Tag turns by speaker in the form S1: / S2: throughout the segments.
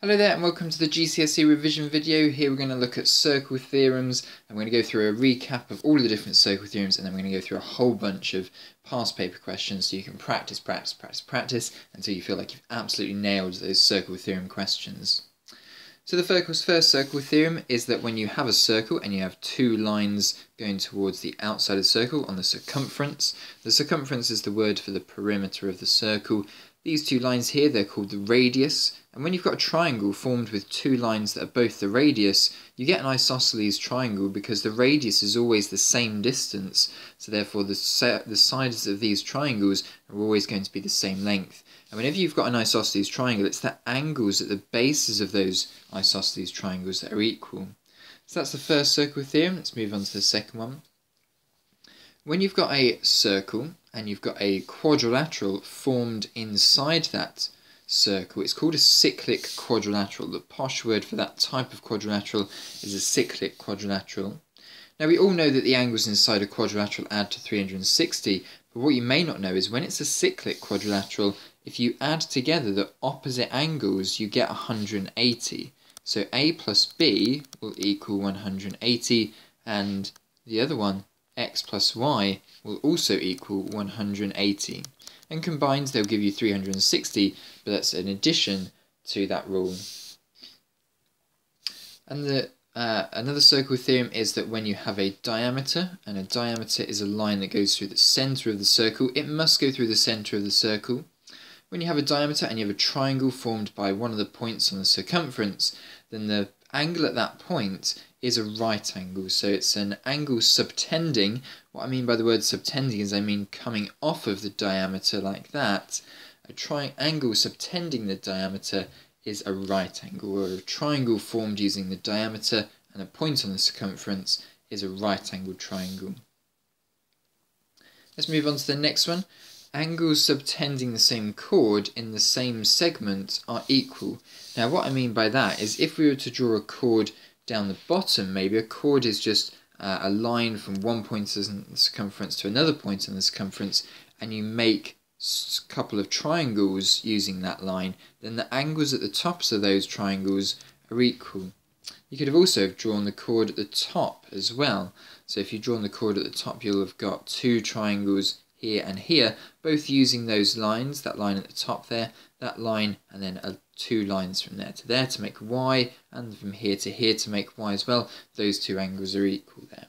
S1: Hello there and welcome to the GCSE revision video. Here we're going to look at circle theorems and we're going to go through a recap of all of the different circle theorems, and then we're going to go through a whole bunch of past paper questions so you can practice until you feel like you've absolutely nailed those circle theorem questions. So the first circle theorem is that when you have a circle and you have two lines going towards the outside of the circle on the circumference is the word for the perimeter of the circle. These two lines here, they're called the radius, and when you've got a triangle formed with two lines that are both the radius, you get an isosceles triangle because the radius is always the same distance, so therefore the sides of these triangles are always going to be the same length. And whenever you've got an isosceles triangle, it's the angles at the bases of those isosceles triangles that are equal. So that's the first circle theorem. Let's move on to the second one. When you've got a circle and you've got a quadrilateral formed inside that circle, it's called a cyclic quadrilateral. The posh word for that type of quadrilateral is a cyclic quadrilateral. Now we all know that the angles inside a quadrilateral add to 360, but what you may not know is when it's a cyclic quadrilateral, if you add together the opposite angles, you get 180. So A plus B will equal 180, and the other one, x plus y, will also equal 180. And combined they'll give you 360, but that's an addition to that rule. And another circle theorem is that when you have a diameter, and a diameter is a line that goes through the centre of the circle, it must go through the centre of the circle. When you have a diameter and you have a triangle formed by one of the points on the circumference, then the angle at that point is a right angle. So it's an angle subtending. What I mean by the word subtending is I mean coming off of the diameter like that. A triangle subtending the diameter is a right angle, or a triangle formed using the diameter and a point on the circumference is a right angled triangle. Let's move on to the next one. Angles subtending the same chord in the same segment are equal. Now what I mean by that is if we were to draw a chord down the bottom, maybe a chord is just a line from one point on the circumference to another point on the circumference, and you make a couple of triangles using that line, then the angles at the tops of those triangles are equal. You could have also drawn the chord at the top as well. So if you've drawn the chord at the top, you'll have got two triangles here and here, both using those lines, that line at the top there, that line, and then two lines from there to make y, and from here to make y as well. Those two angles are equal there.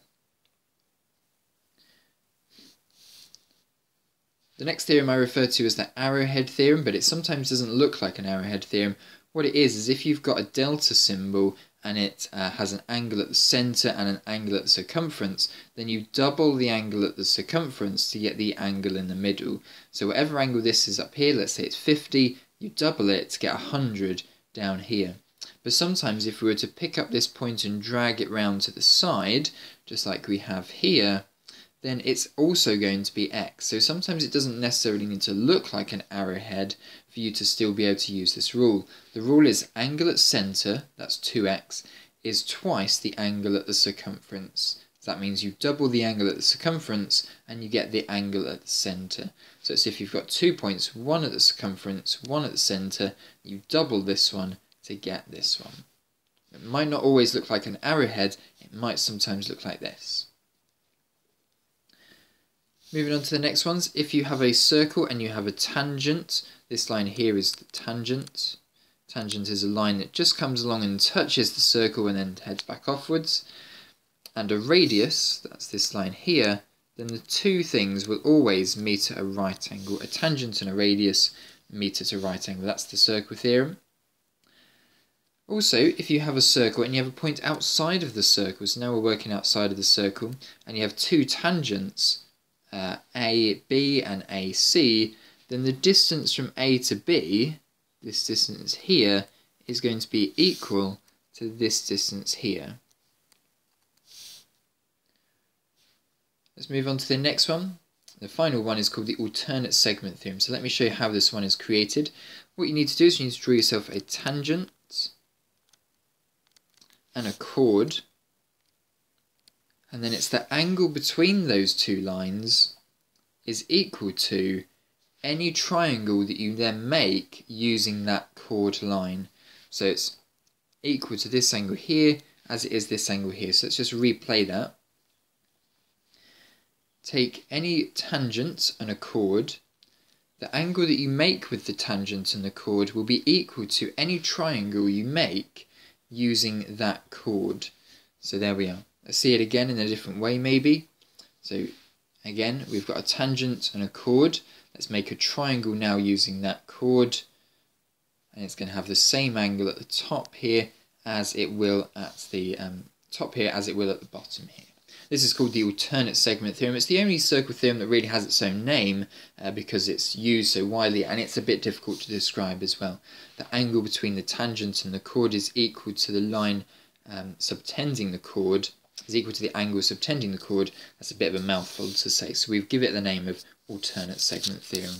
S1: The next theorem I refer to as the Arrowhead Theorem, but it sometimes doesn't look like an Arrowhead Theorem. What it is if you've got a delta symbol and it has an angle at the centre and an angle at the circumference, then you double the angle at the circumference to get the angle in the middle. So whatever angle this is up here, let's say it's 50, you double it to get 100 down here. But sometimes if we were to pick up this point and drag it round to the side, just like we have here, then it's also going to be x. So sometimes it doesn't necessarily need to look like an arrowhead for you to still be able to use this rule. The rule is angle at centre, that's 2x, is twice the angle at the circumference. So that means you double the angle at the circumference and you get the angle at the centre. So it's if you've got 2 points, one at the circumference, one at the centre, you double this one to get this one. It might not always look like an arrowhead, it might sometimes look like this. Moving on to the next ones, if you have a circle and you have a tangent, this line here is the tangent. Tangent is a line that just comes along and touches the circle and then heads back offwards. And a radius, that's this line here, then the two things will always meet at a right angle. A tangent and a radius meet at a right angle. That's the circle theorem. Also, if you have a circle and you have a point outside of the circle, so now we're working outside of the circle, and you have two tangents, AB and AC, then the distance from A to B, this distance here, is going to be equal to this distance here. Let's move on to the next one. The final one is called the alternate segment theorem. So let me show you how this one is created. What you need to do is you need to draw yourself a tangent and a chord, and then it's the angle between those two lines is equal to any triangle that you then make using that chord line. So it's equal to this angle here as it is this angle here. So let's just replay that. Take any tangent and a chord. The angle that you make with the tangent and the chord will be equal to any triangle you make using that chord. So there we are. Let's see it again in a different way maybe. So again, we've got a tangent and a chord. Let's make a triangle now using that chord. And it's going to have the same angle at the top here as it will at the top here as it will at the bottom here. This is called the alternate segment theorem. It's the only circle theorem that really has its own name because it's used so widely, and it's a bit difficult to describe as well. The angle between the tangent and the chord is equal to the line subtending the chord, is equal to the angle subtending the chord. That's a bit of a mouthful to say, so we've given it the name of alternate segment theorem.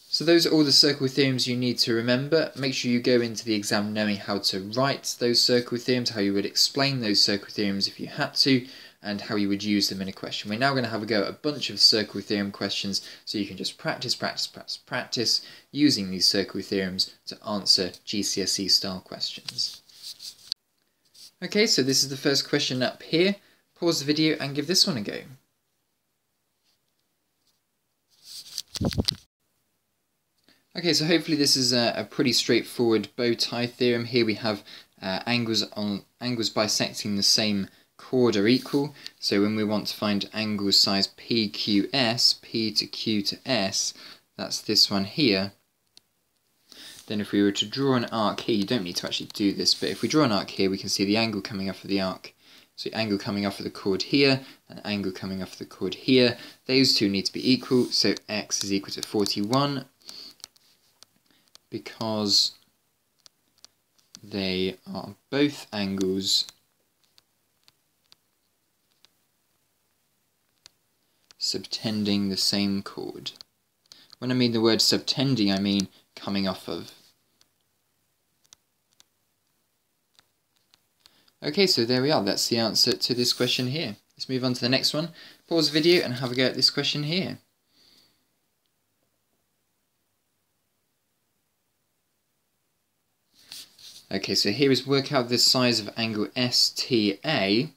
S1: So those are all the circle theorems you need to remember. Make sure you go into the exam knowing how to write those circle theorems, how you would explain those circle theorems if you had to, and how you would use them in a question. We're now going to have a go at a bunch of circle theorem questions, so you can just practice using these circle theorems to answer GCSE style questions. Okay, so this is the first question up here. Pause the video and give this one a go. Okay, so hopefully this is a pretty straightforward bow tie theorem. Here we have angles bisecting the same chord are equal. So when we want to find angle size PQS, P to Q to S, that's this one here. Then if we were to draw an arc here, you don't need to actually do this, but if we draw an arc here, we can see the angle coming off of the arc. So angle coming off of the chord here, and angle coming off of the chord here. Those two need to be equal, so X is equal to 41. Because they are both angles subtending the same chord. When I mean the word subtending, I mean coming off of. Okay, so there we are. That's the answer to this question here. Let's move on to the next one. Pause the video and have a go at this question here. Okay, so here is work out the size of angle STA.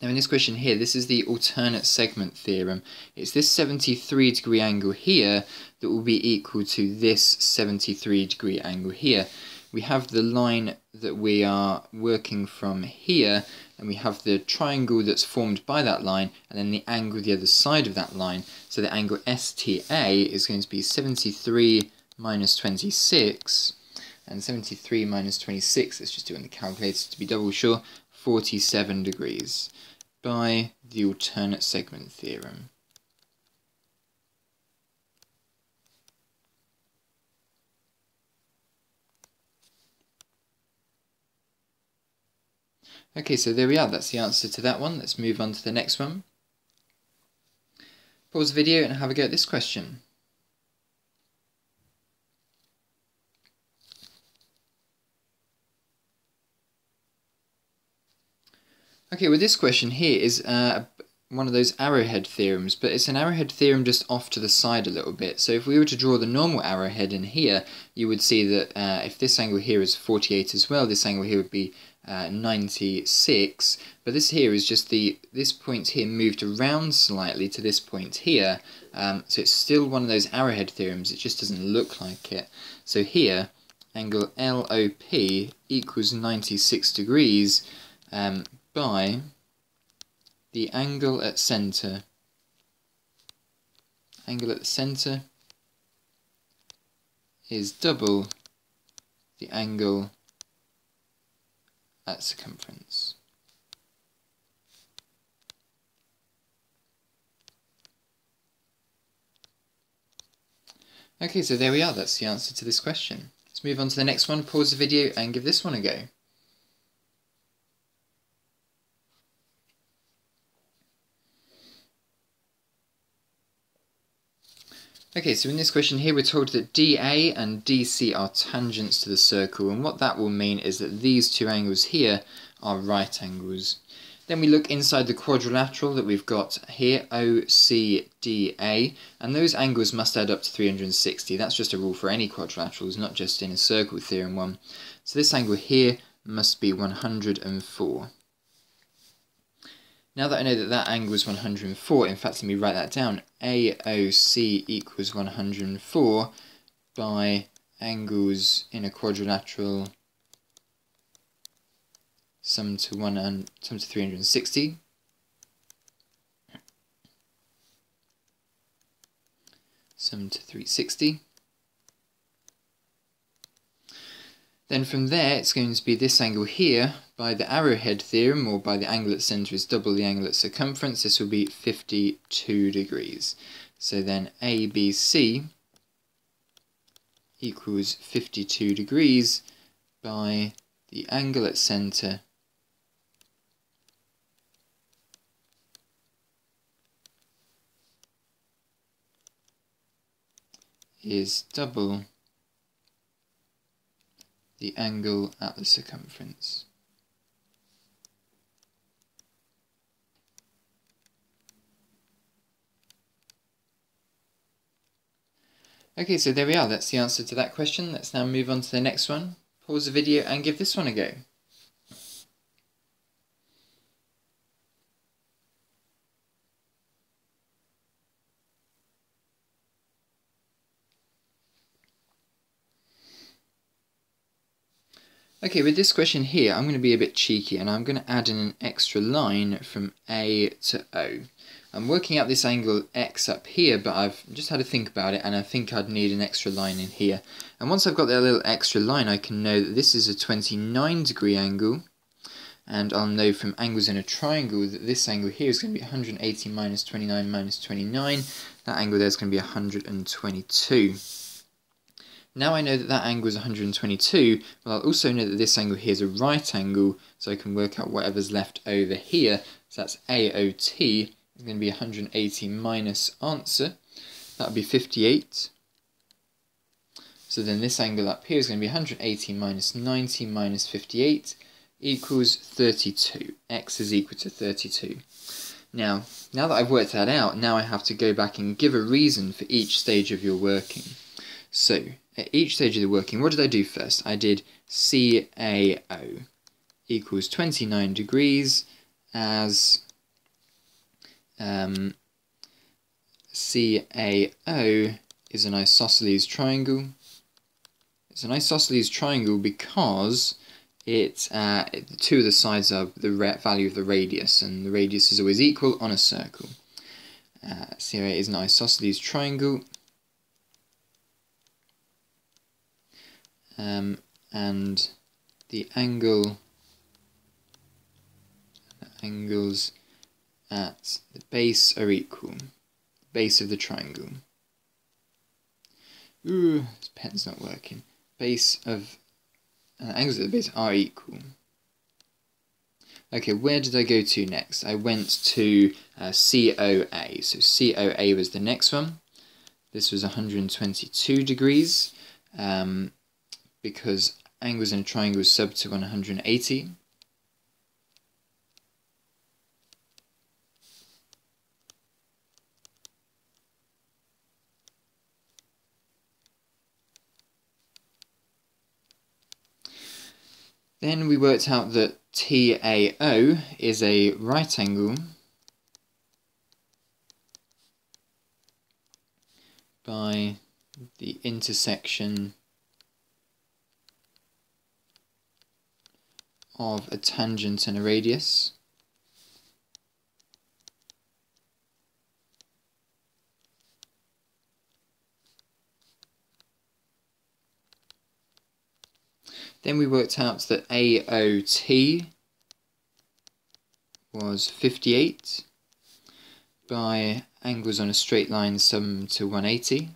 S1: Now in this question here, this is the alternate segment theorem. It's this 73-degree angle here that will be equal to this 73-degree angle here. We have the line that we are working from here, and we have the triangle that's formed by that line, and then the angle the other side of that line. So the angle STA is going to be 73 minus 26. And 73 minus 26, let's just do it on the calculator to be double sure, 47 degrees by the alternate segment theorem. Okay, so there we are, that's the answer to that one. Let's move on to the next one. Pause the video and have a go at this question. Okay, well this question here is one of those arrowhead theorems, but it's an arrowhead theorem just off to the side a little bit. So if we were to draw the normal arrowhead in here, you would see that if this angle here is 48 as well, this angle here would be 96, but this here is just this point here moved around slightly to this point here, so it's still one of those arrowhead theorems, it just doesn't look like it. So here, angle LOP equals 96 degrees, by the angle at centre. Angle at the centre is double the angle at circumference. Okay, so there we are, that's the answer to this question. Let's move on to the next one, pause the video and give this one a go. Okay, so in this question here we're told that DA and DC are tangents to the circle, and what that will mean is that these two angles here are right angles. Then we look inside the quadrilateral that we've got here, OCDA, and those angles must add up to 360. That's just a rule for any quadrilaterals, not just in a circle theorem one. So this angle here must be 104. Now that I know that that angle is 104, in fact let me write that down, AOC equals 104 by angles in a quadrilateral sum to 360. Sum to 360. Then from there it's going to be this angle here by the Arrowhead Theorem, or by the angle at centre is double the angle at circumference. This will be 52 degrees. So then ABC equals 52 degrees by the angle at centre is double the angle at the circumference. Okay, so there we are, that's the answer to that question. Let's now move on to the next one. Pause the video and give this one a go. Okay, with this question here, I'm going to be a bit cheeky and I'm going to add in an extra line from A to O. I'm working out this angle X up here, but I've just had to think about it and I think I'd need an extra line in here. And once I've got that little extra line, I can know that this is a 29-degree angle, and I'll know from angles in a triangle that this angle here is going to be 180 minus 29 minus 29. That angle there is going to be 122. Now I know that that angle is 122, but I'll also know that this angle here is a right angle, so I can work out whatever's left over here. So that's AOT is going to be 180 minus answer. That would be 58. So then this angle up here is going to be 180 minus 90 minus 58 equals 32. X is equal to 32. Now that I've worked that out, now I have to go back and give a reason for each stage of your working. So, at each stage of the working, what did I do first? I did CAO equals 29 degrees as CAO is an isosceles triangle. It's an isosceles triangle because two of the sides are the value of the radius, and the radius is always equal on a circle. CAO is an isosceles triangle. And the angles at the base are equal. The base of the triangle. Ooh, this pen's not working. Angles at the base are equal. Okay, where did I go to next? I went to COA. So COA was the next one. This was 122 degrees. Because angles in a triangle sub to 180. Then we worked out that TAO is a right angle by the intersection of a tangent and a radius. Then we worked out that AOT was 58 by angles on a straight line sum to 180.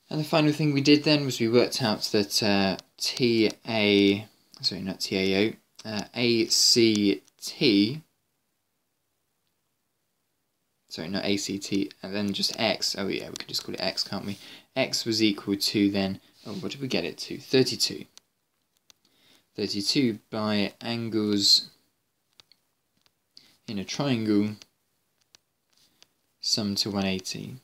S1: And the final thing we did then was we worked out that ACT sorry, not ACT, and then just x, oh yeah, we could just call it x, can't we? X was equal to then, oh, what did we get it to? 32. 32 by angles in a triangle sum to 180.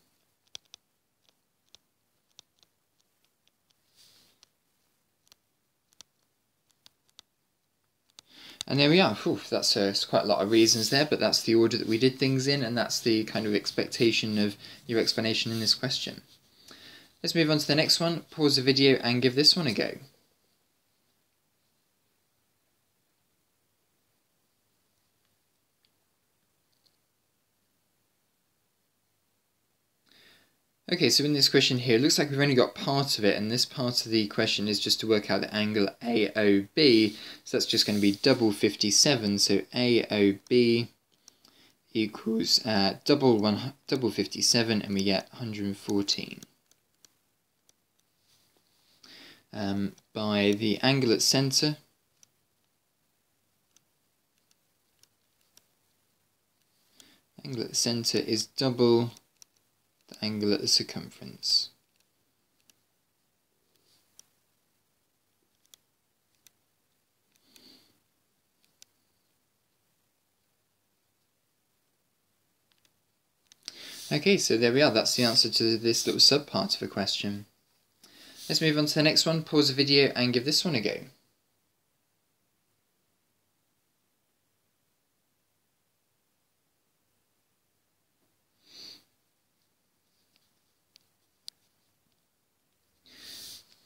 S1: And there we are. Whew, that's quite a lot of reasons there, but that's the order that we did things in, and that's the kind of expectation of your explanation in this question. Let's move on to the next one. Pause the video and give this one a go. Okay, so in this question here, it looks like we've only got part of it, and this part of the question is just to work out the angle AOB, so that's just going to be double 57, so AOB equals double 57, and we get 114. By the angle at centre, angle at the centre is double the angle at the circumference. Okay, so there we are. That's the answer to this little subpart of a question. Let's move on to the next one. Pause the video and give this one a go.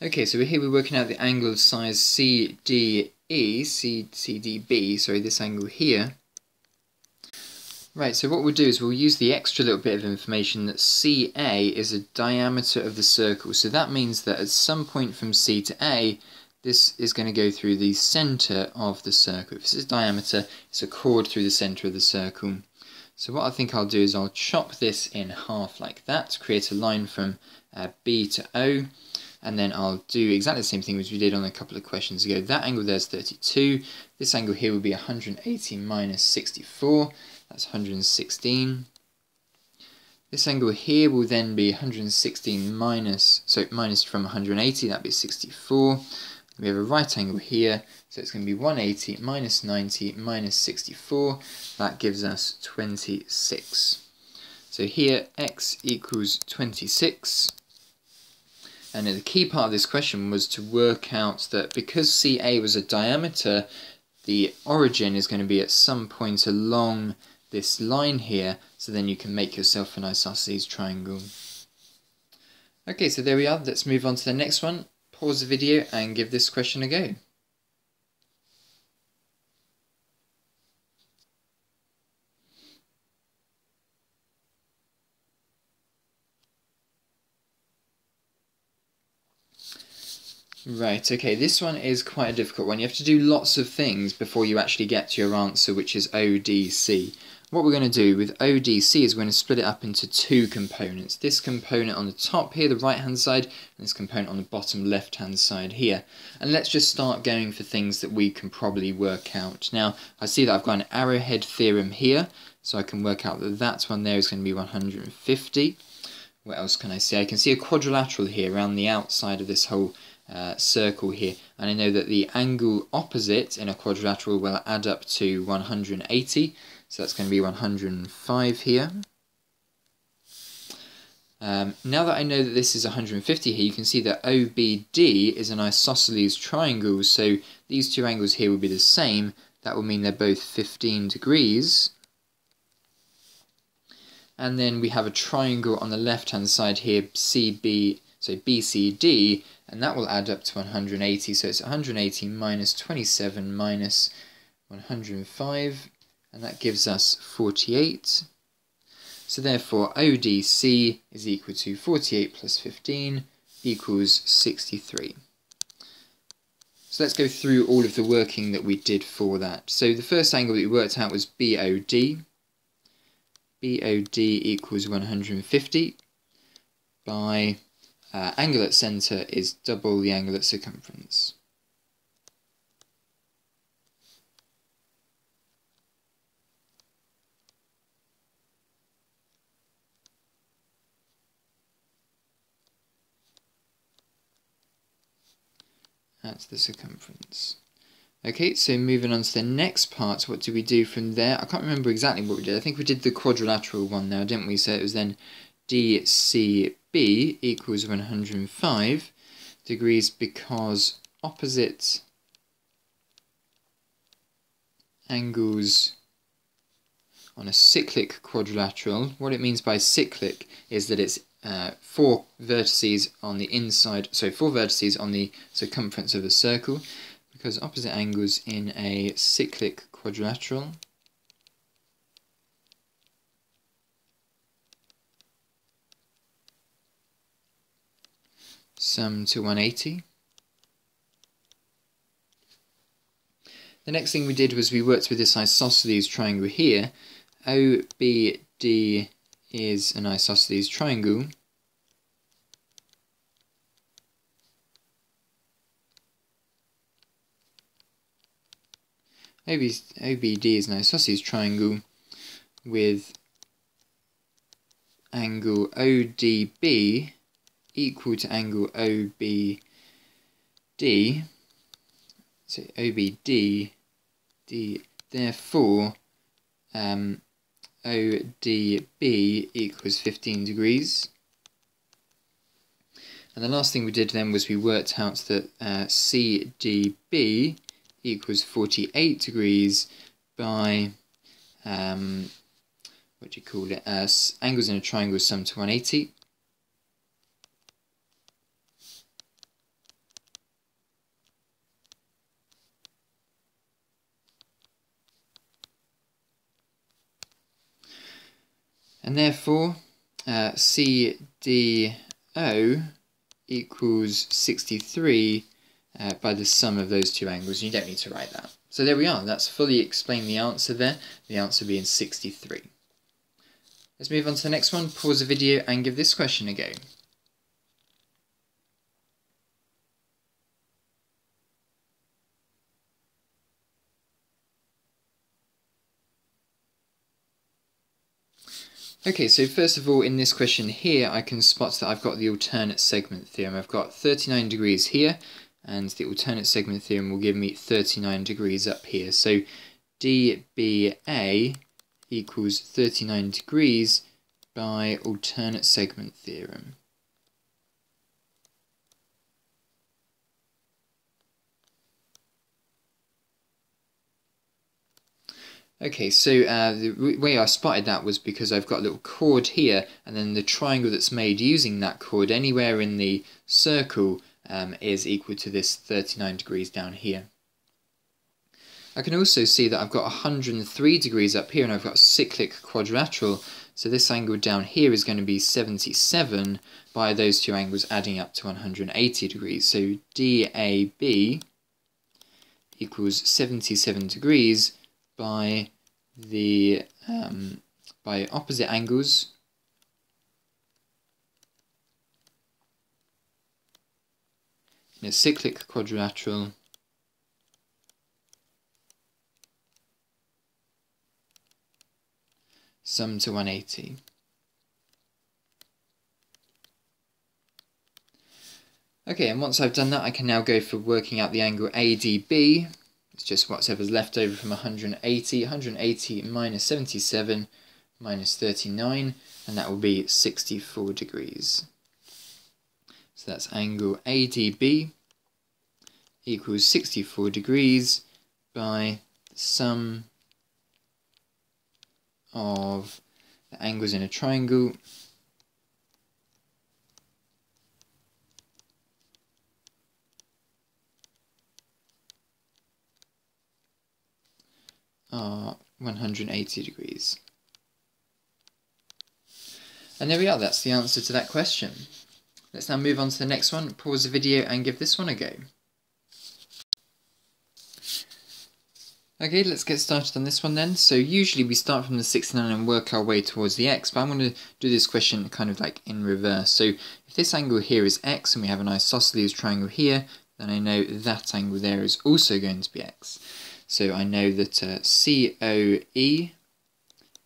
S1: Okay, so here we're working out the angle of size CDB, sorry, this angle here. Right, so what we'll do is we'll use the extra little bit of information that CA is a diameter of the circle. So that means that at some point from C to A, this is going to go through the centre of the circle. If this is diameter, it's a chord through the centre of the circle. So what I think I'll do is I'll chop this in half like that to create a line from B to O. And then I'll do exactly the same thing as we did on a couple of questions ago. That angle there is 32. This angle here will be 180 minus 64. That's 116. This angle here will then be 116 minus from 180, that'd be 64. We have a right angle here, so it's going to be 180 minus 90 minus 64. That gives us 26. So here x equals 26. And the key part of this question was to work out that because CA was a diameter, the origin is going to be at some point along this line here, so then you can make yourself an isosceles triangle. Okay, so there we are. Let's move on to the next one. Pause the video and give this question a go. Right, okay, this one is quite a difficult one. You have to do lots of things before you actually get to your answer, which is ODC. What we're going to do with ODC is we're going to split it up into two components. This component on the top here, the right-hand side, and this component on the bottom left-hand side here. And let's just start going for things that we can probably work out. Now, I see that I've got an Arrowhead Theorem here, so I can work out that that one there is going to be 150. What else can I see? I can see a quadrilateral here around the outside of this whole circle here, and I know that the angle opposite in a quadrilateral will add up to 180, so that's going to be 105 here. Now that I know that this is 150 here, you can see that OBD is an isosceles triangle, so these two angles here will be the same. That will mean they're both 15 degrees. And then we have a triangle on the left hand side here, BCD, and that will add up to 180, so it's 180 minus 27 minus 105, and that gives us 48. So therefore ODC is equal to 48 plus 15 equals 63. So let's go through all of the working that we did for that. So the first angle that we worked out was BOD. BOD equals 150 by angle at centre is double the angle at circumference. at the circumference. Okay, so moving on to the next part, what do we do from there? I can't remember exactly what we did. I think we did the quadrilateral one now, didn't we? So it was then DCB equals 105 degrees because opposite angles on a cyclic quadrilateral, what it means by cyclic is that it's 4 vertices on the inside, so 4 vertices on the circumference of a circle, because opposite angles in a cyclic quadrilateral sum to 180. The next thing we did was we worked with this isosceles triangle here. OBD is an isosceles triangle. OBD is an isosceles triangle with angle ODB equal to angle OBD. So OBD, therefore ODB equals 15 degrees. And the last thing we did then was we worked out that CDB equals 48 degrees by, what do you call it, angles in a triangle sum to 180. And therefore, CDO equals 63 by the sum of those two angles. You don't need to write that. So there we are. That's fully explained the answer there. The answer being 63. Let's move on to the next one. Pause the video and give this question a go. Okay, so first of all, in this question here, I can spot that I've got the alternate segment theorem. I've got 39 degrees here, and the alternate segment theorem will give me 39 degrees up here. So DBA equals 39 degrees by alternate segment theorem. Okay, so the way I spotted that was because I've got a little chord here, and then the triangle that's made using that chord anywhere in the circle is equal to this 39 degrees down here. I can also see that I've got 103 degrees up here, and I've got a cyclic quadrilateral, so this angle down here is going to be 77 by those two angles adding up to 180 degrees. So DAB equals 77 degrees by the by opposite angles in a cyclic quadrilateral sum to 180. Okay, and once I've done that, I can now go for working out the angle ADB. It's just whatever's left over from 180. 180 minus 77 minus 39, and that will be 64 degrees. So that's angle ADB equals 64 degrees by the sum of the angles in a triangle are 180 degrees. And there we are, that's the answer to that question. Let's now move on to the next one, pause the video and give this one a go. Okay, let's get started on this one then. So usually we start from the 69 and work our way towards the x, but I'm going to do this question kind of like in reverse. So if this angle here is x and we have an isosceles triangle here, then I know that angle there is also going to be x. So I know that COE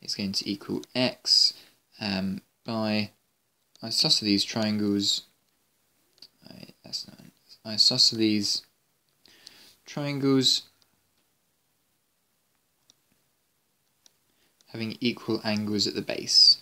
S1: is going to equal x by isosceles triangles, isosceles triangles having equal angles at the base.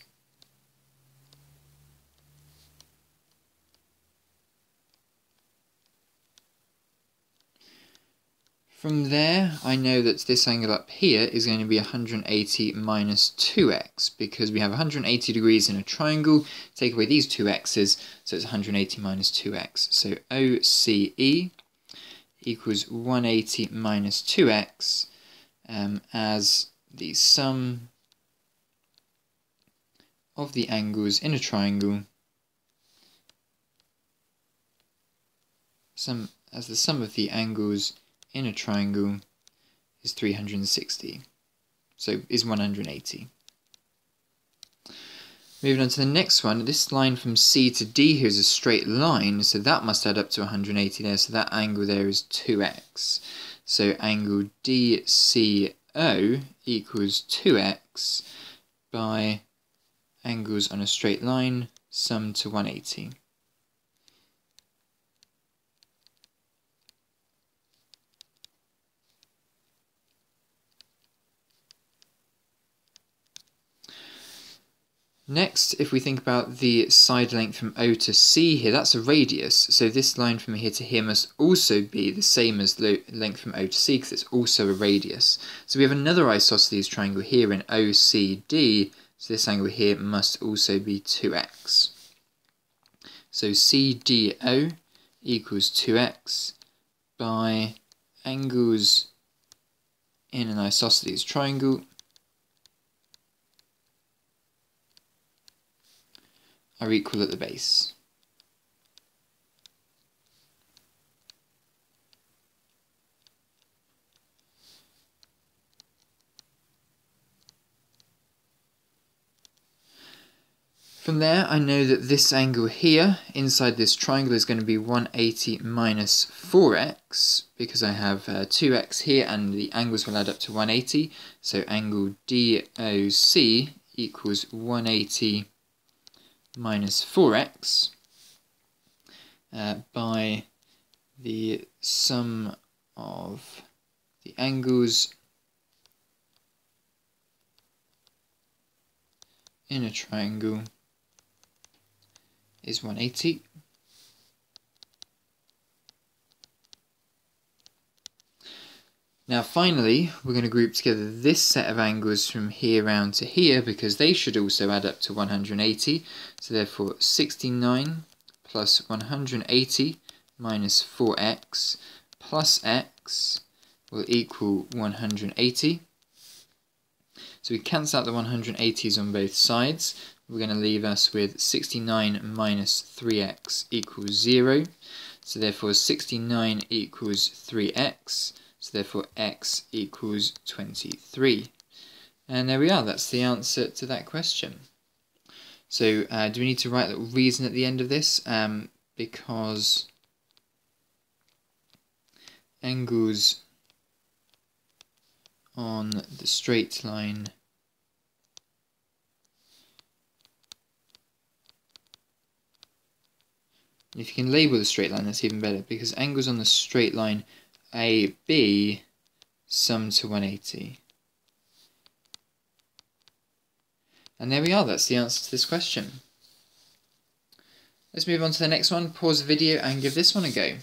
S1: From there, I know that this angle up here is going to be 180 minus 2x, because we have 180 degrees in a triangle. Take away these two x's, so it's 180 minus 2x. So OCE equals 180 minus 2x as the sum of the angles in a triangle, as the sum of the angles in a triangle is 360, so is 180. Moving on to the next one, this line from C to D here is a straight line, so that must add up to 180 there, so that angle there is 2x. So angle DCO equals 2x by angles on a straight line summed to 180. Next, if we think about the side length from O to C here, that's a radius, so this line from here to here must also be the same as the length from O to C, because it's also a radius. So we have another isosceles triangle here in OCD, so this angle here must also be 2x. So CDO equals 2x by angles in an isosceles triangle are equal at the base. From there, I know that this angle here inside this triangle is going to be 180 minus 4x, because I have 2x here and the angles will add up to 180. So angle DOC equals 180 minus 4x by the sum of the angles in a triangle is 180. Now finally, we're going to group together this set of angles from here round to here, because they should also add up to 180. So therefore 69 plus 180 minus 4x plus x will equal 180. So we cancel out the 180s on both sides. We're going to leave us with 69 minus 3x equals 0. So therefore 69 equals 3x. So therefore x equals 23. And there we are, that's the answer to that question. So do we need to write the reason at the end of this? Because angles on the straight line if you can label the straight line, that's even better, because angles on the straight line AB sum to 180. And there we are, that's the answer to this question. Let's move on to the next one, pause the video and give this one a go.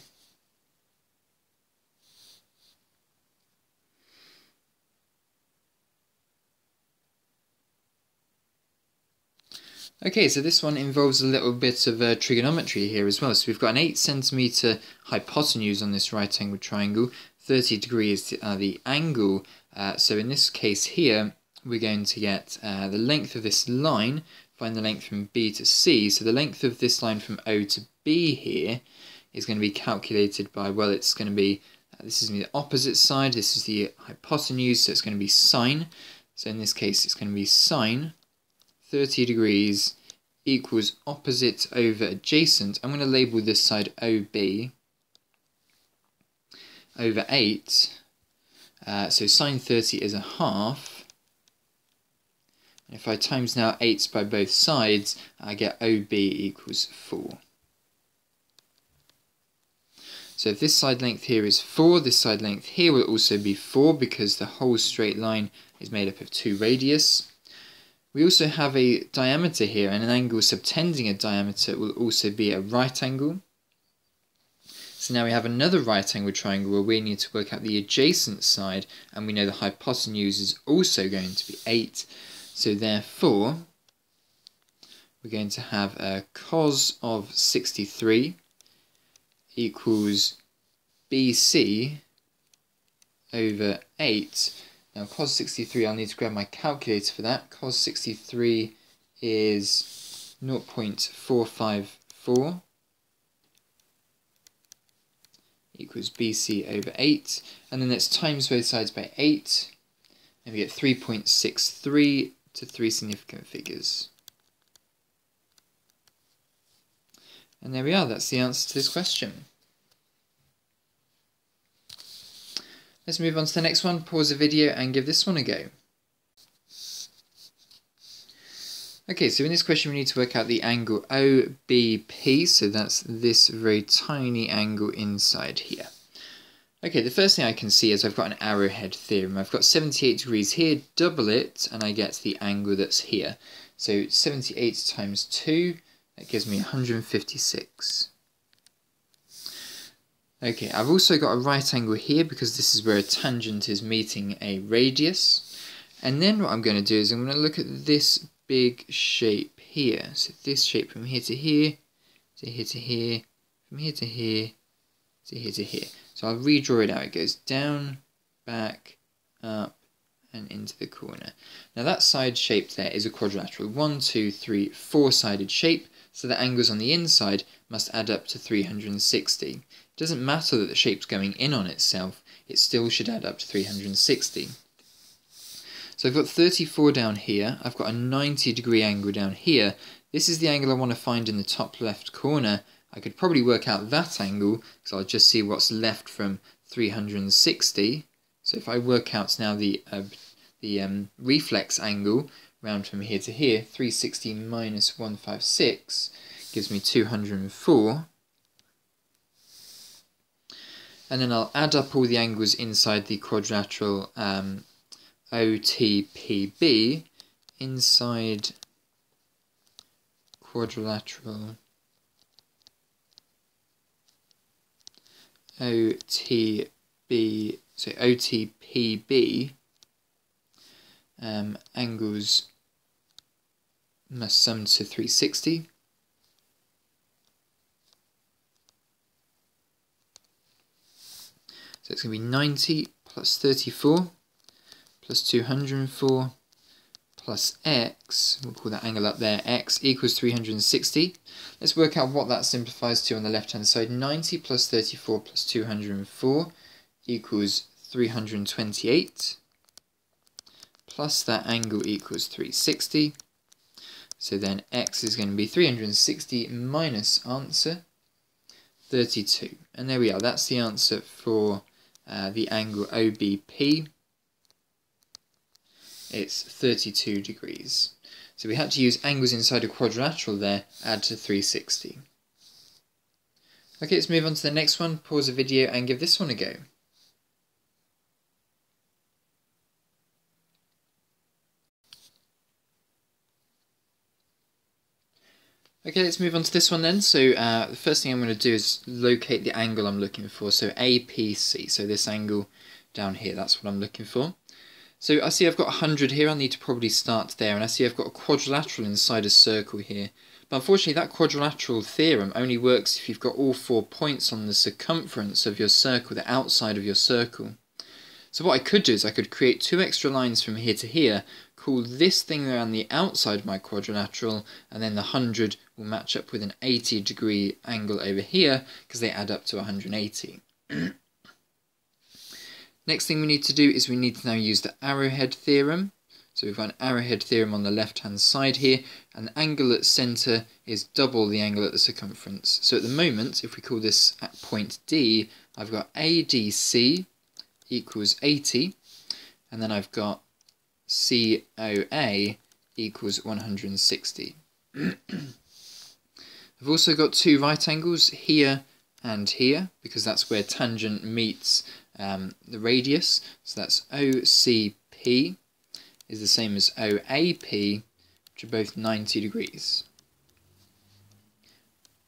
S1: Okay, so this one involves a little bit of trigonometry here as well. So we've got an 8 centimetre hypotenuse on this right angled triangle, 30 degrees the angle. So in this case here, we're going to get the length of this line, find the length from B to C. So the length of this line from O to B here is going to be calculated by, well, it's going to be, this is the opposite side, this is the hypotenuse, so it's going to be sine. So in this case, it's going to be sine 30 degrees equals opposite over adjacent. I'm going to label this side OB over 8. So sine 30 is a half. And if I times now 8 by both sides, I get OB equals 4. So if this side length here is 4, this side length here will also be 4 because the whole straight line is made up of 2 radius. We also have a diameter here, and an angle subtending a diameter will also be a right angle. So now we have another right angle triangle where we need to work out the adjacent side, and we know the hypotenuse is also going to be 8. So therefore, we're going to have a cos of 63 equals BC over 8. Now cos 63, I'll need to grab my calculator for that. Cos 63 is 0.454 equals BC over 8. And then let's times both sides by 8. And we get 3.63 to 3 significant figures. And there we are, that's the answer to this question. Let's move on to the next one, pause the video and give this one a go. Okay, so in this question we need to work out the angle OBP, so that's this very tiny angle inside here. Okay, the first thing I can see is I've got an Arrowhead Theorem. I've got 78 degrees here, double it, and I get the angle that's here. So 78 times 2, that gives me 156. Okay, I've also got a right angle here because this is where a tangent is meeting a radius. And then what I'm going to do is I'm going to look at this big shape here. So this shape from here to here, to here to here, from here to here, to here to here. So I'll redraw it out. It goes down, back, up, and into the corner. Now that side shape there is a quadrilateral. 1, 2, 3, 4-sided shape. So the angles on the inside must add up to 360. It doesn't matter that the shape's going in on itself, it still should add up to 360. So I've got 34 down here, I've got a 90-degree angle down here. This is the angle I want to find in the top left corner. I could probably work out that angle, because I'll just see what's left from 360. So if I work out now the reflex angle, round from here to here, 360 minus 156 gives me 204. And then I'll add up all the angles inside the quadrilateral OTPB, inside quadrilateral OTB, so OTPB, angles must sum to 360. So it's going to be 90 plus 34 plus 204 plus x, we'll call that angle up there, x equals 360. Let's work out what that simplifies to on the left hand side. 90 plus 34 plus 204 equals 328, plus that angle equals 360. So then x is going to be 360 minus answer 32. And there we are, that's the answer for the angle OBP. It's 32 degrees. So we had to use angles inside a quadrilateral there, add to 360. Okay, let's move on to the next one, pause the video and give this one a go. Okay, let's move on to this one then. So the first thing I'm going to do is locate the angle I'm looking for. So APC, so this angle down here, that's what I'm looking for. So I see I've got 100 here, I'll need to probably start there, and I see I've got a quadrilateral inside a circle here. But unfortunately that quadrilateral theorem only works if you've got all 4 points on the circumference of your circle, the outside of your circle. So what I could do is I could create 2 extra lines from here to here, call this thing around the outside of my quadrilateral, and then the 100 will match up with an 80-degree angle over here, because they add up to 180. Next thing we need to do is we need to now use the Arrowhead Theorem. So we've got an Arrowhead Theorem on the left-hand side here, and the angle at centre is double the angle at the circumference. So at the moment, if we call this at point D, I've got ADC equals 80, and then I've got COA equals 160. I've also got 2 right angles here and here, because that's where tangent meets the radius. So that's OCP is the same as OAP, which are both 90 degrees.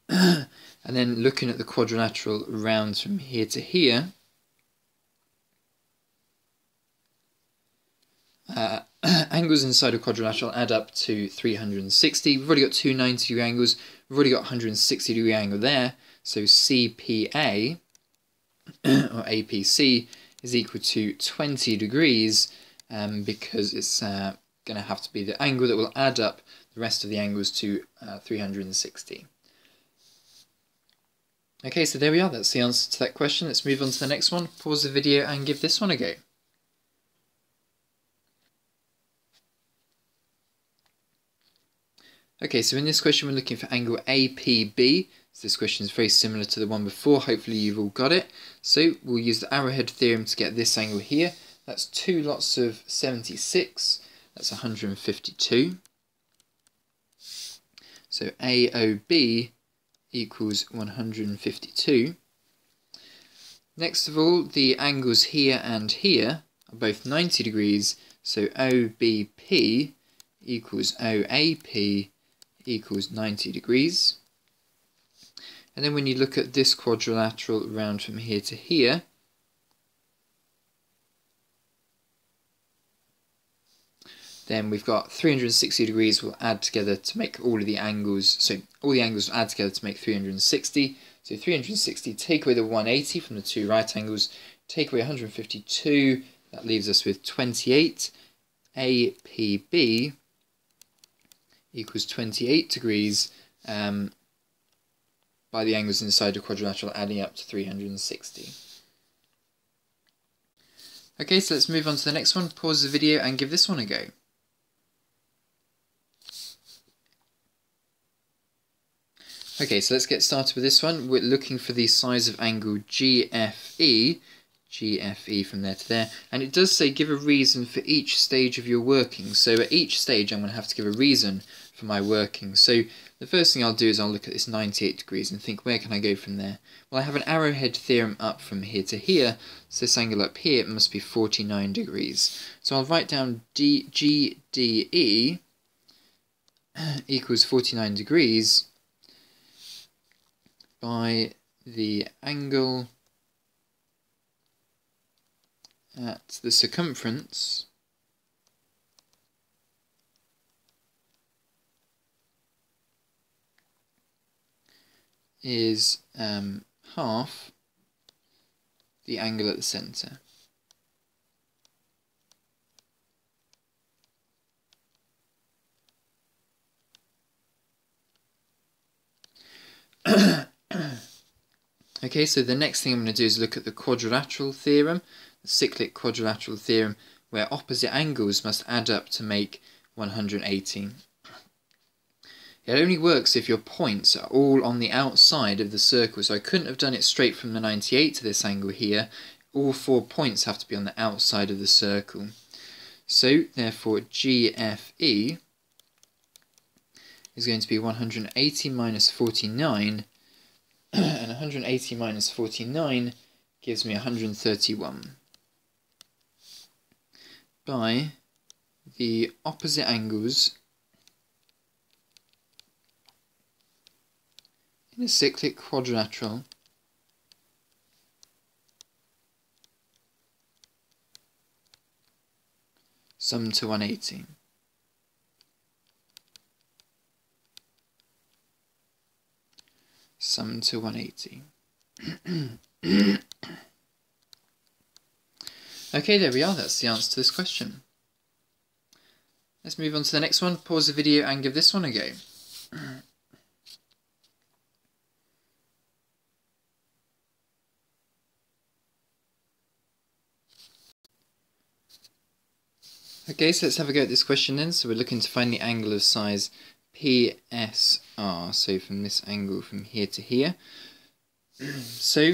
S1: And then looking at the quadrilateral round from here to here, angles inside a quadrilateral add up to 360. We've already got two 90-degree angles. We've already got 160-degree angle there. So CPA, or APC, is equal to 20 degrees because it's going to have to be the angle that will add up the rest of the angles to 360. Okay, so there we are. That's the answer to that question. Let's move on to the next one. Pause the video and give this one a go. Okay, so in this question we're looking for angle APB. So this question is very similar to the one before. Hopefully you've all got it. So we'll use the Arrowhead Theorem to get this angle here. That's 2 lots of 76. That's 152. So AOB equals 152. Next of all, the angles here and here are both 90 degrees. So OBP equals OAP equals 90 degrees. And then when you look at this quadrilateral round from here to here, then we've got 360 degrees will add together to make all of the angles, so all the angles will add together to make 360. So 360, take away the 180 from the two right angles, take away 152, that leaves us with 28. APB equals 28 degrees by the angles inside the quadrilateral adding up to 360. Okay, so let's move on to the next one. Pause the video and give this one a go. Okay, so let's get started with this one. We're looking for the size of angle GFE from there to there, and it does say give a reason for each stage of your working. So at each stage I'm going to have to give a reason for my working. So the first thing I'll do is I'll look at this 98 degrees and think, where can I go from there? Well, I have an Arrowhead Theorem up from here to here, so this angle up here must be 49 degrees. So I'll write down GDE equals 49 degrees by the angle at the circumference is half the angle at the centre. Okay, so the next thing I'm going to do is look at the quadrilateral theorem, the cyclic quadrilateral theorem, where opposite angles must add up to make 180. It only works if your points are all on the outside of the circle, so I couldn't have done it straight from the 98 to this angle here. All 4 points have to be on the outside of the circle. So, therefore, GFE is going to be 180 minus 49, and 180 minus 49 gives me 131, by the opposite angles in a cyclic quadrilateral sum to 180. Sum to 180. Okay, there we are. That's the answer to this question. Let's move on to the next one. Pause the video and give this one a go. Okay, so let's have a go at this question then. So we're looking to find the angle of size PSR, so from this angle from here to here. So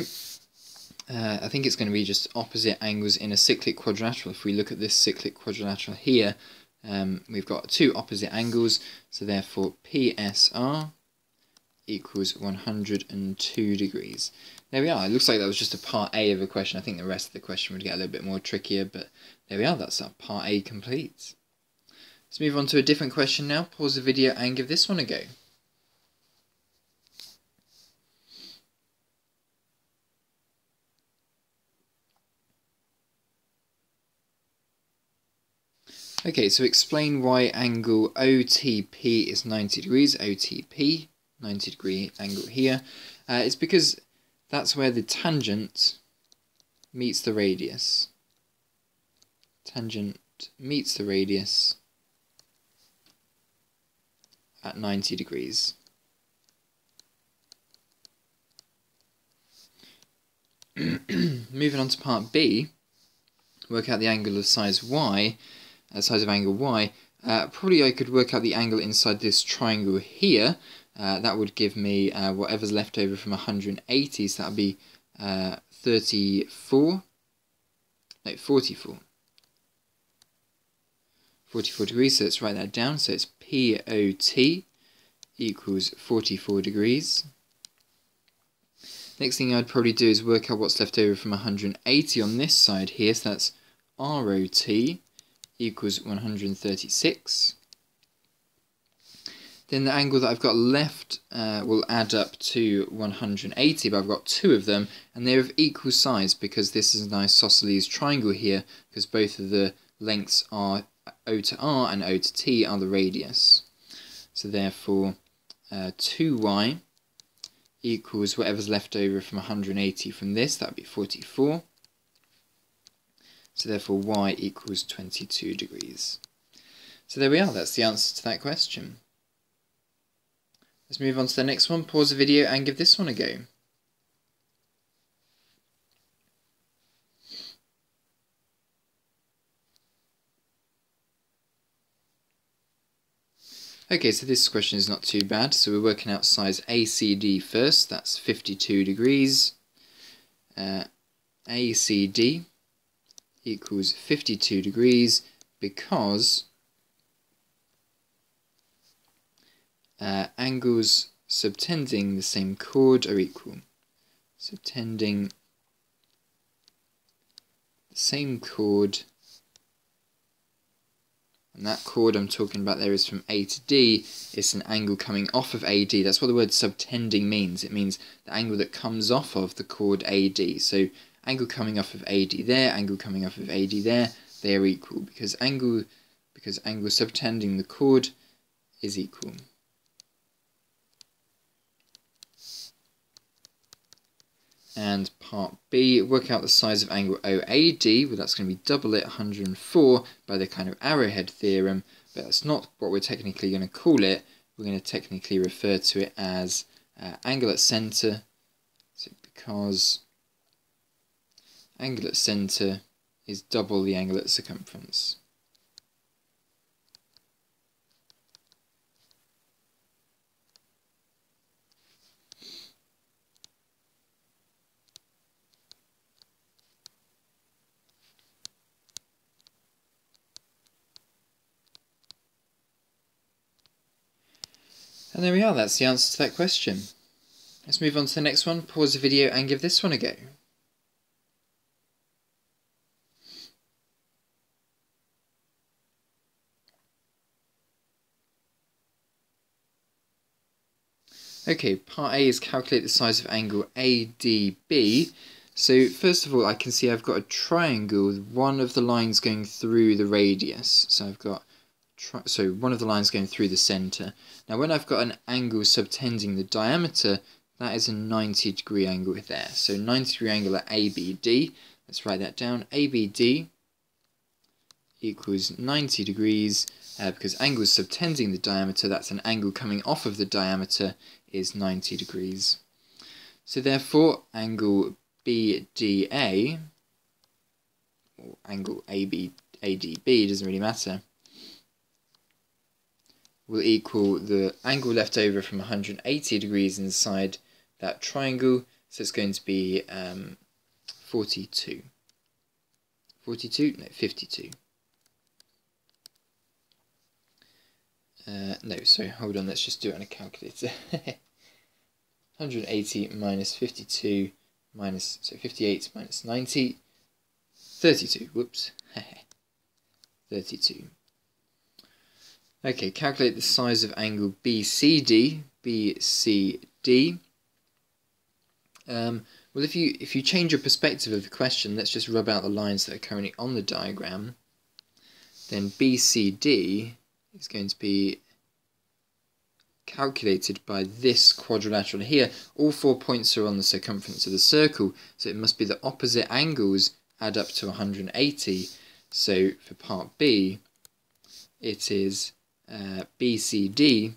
S1: I think it's going to be just opposite angles in a cyclic quadrilateral. If we look at this cyclic quadrilateral here, we've got two opposite angles, so therefore PSR equals 102 degrees. There we are. It looks like that was just a part A of a question. I think the rest of the question would get a little bit more trickier, but there we are. That's our part A complete. Let's move on to a different question now. Pause the video and give this one a go. Okay, so explain why angle OTP is 90 degrees. OTP, 90 degree angle here. It's because that's where the tangent meets the radius. Tangent meets the radius at 90 degrees. Moving on to part B, work out the angle of size y. Size of angle y, probably I could work out the angle inside this triangle here. That would give me whatever's left over from 180, so that would be 44 degrees, so let's write that down. So it's POT equals 44 degrees. Next thing I'd probably do is work out what's left over from 180 on this side here, so that's ROT equals 136. Then the angle that I've got left will add up to 180, but I've got two of them, and they're of equal size because this is an isosceles triangle here, because both of the lengths are O to R and O to T are the radius. So therefore 2y equals whatever's left over from 180 from this, that would be 44. So therefore y equals 22 degrees. So there we are, that's the answer to that question. Let's move on to the next one, pause the video and give this one a go. Okay, so this question is not too bad, so we're working out size ACD first, that's 52 degrees. ACD equals 52 degrees because angles subtending the same chord are equal. Subtending the same chord, and that chord I'm talking about there is from A to D. It's an angle coming off of AD. That's what the word subtending means. It means the angle that comes off of the chord AD. So angle coming off of AD there, angle coming off of AD there, they are equal because angle subtending the chord is equal. And part B, work out the size of angle OAD. Well, that's going to be double it, 104, by the kind of Arrowhead Theorem, but that's not what we're technically going to call it. We're going to technically refer to it as angle at centre, so because angle at centre is double the angle at circumference. And there we are, that's the answer to that question. Let's move on to the next one, pause the video and give this one a go. Okay, part A is calculate the size of angle ADB. So first of all, I can see I've got a triangle with one of the lines going through the radius. So I've got one of the lines going through the centre. Now when I've got an angle subtending the diameter, that is a 90 degree angle there. So 90 degree angle at ABD, let's write that down. ABD equals 90 degrees because angle subtending the diameter, that's an angle coming off of the diameter, is 90 degrees. So therefore angle BDA, or angle ADB, doesn't really matter, will equal the angle left over from 180 degrees inside that triangle, so it's going to be 52. 42? No, 52. No, sorry, hold on, let's just do it on a calculator. 180 minus 52 minus, so 58 minus 90, 32, whoops, 32. Okay, calculate the size of angle BCD. Well, if you change your perspective of the question, let's just rub out the lines that are currently on the diagram, then BCD is going to be calculated by this quadrilateral here. All 4 points are on the circumference of the circle, so it must be the opposite angles add up to 180. So for part B, it is BCD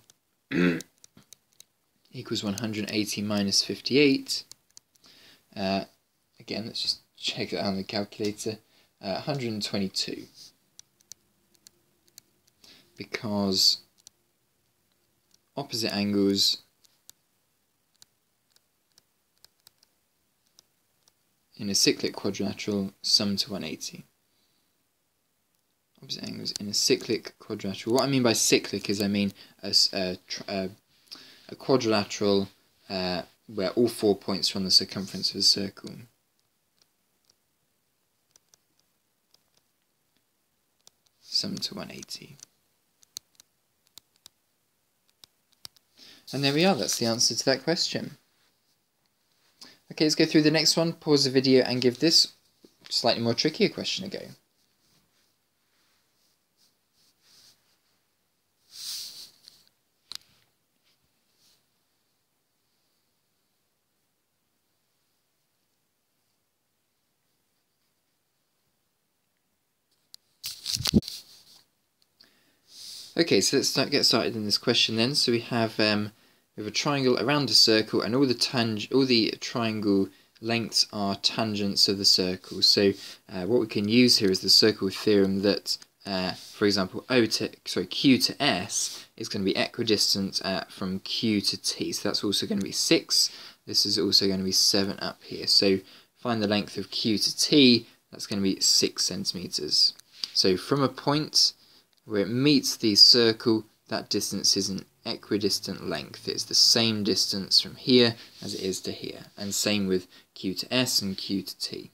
S1: equals 180 minus 58. Again, let's just check that out on the calculator. 122. Because opposite angles in a cyclic quadrilateral sum to 180. Opposite angles in a cyclic quadrilateral. What I mean by cyclic is I mean a quadrilateral where all 4 points are on the circumference of a circle. Sum to 180. And there we are, that's the answer to that question. Okay, let's go through the next one, pause the video and give this slightly more trickier question a go. Okay, so let's get started in this question then. So we have a triangle around a circle, and all the triangle lengths are tangents of the circle. So what we can use here is the circle theorem that, for example, Q to S is going to be equidistant from Q to T. So that's also going to be 6. This is also going to be 7 up here. So find the length of Q to T. That's going to be 6 centimeters. So from a point where it meets the circle, that distance is an equidistant length. It's the same distance from here as it is to here, and same with Q to S and Q to T.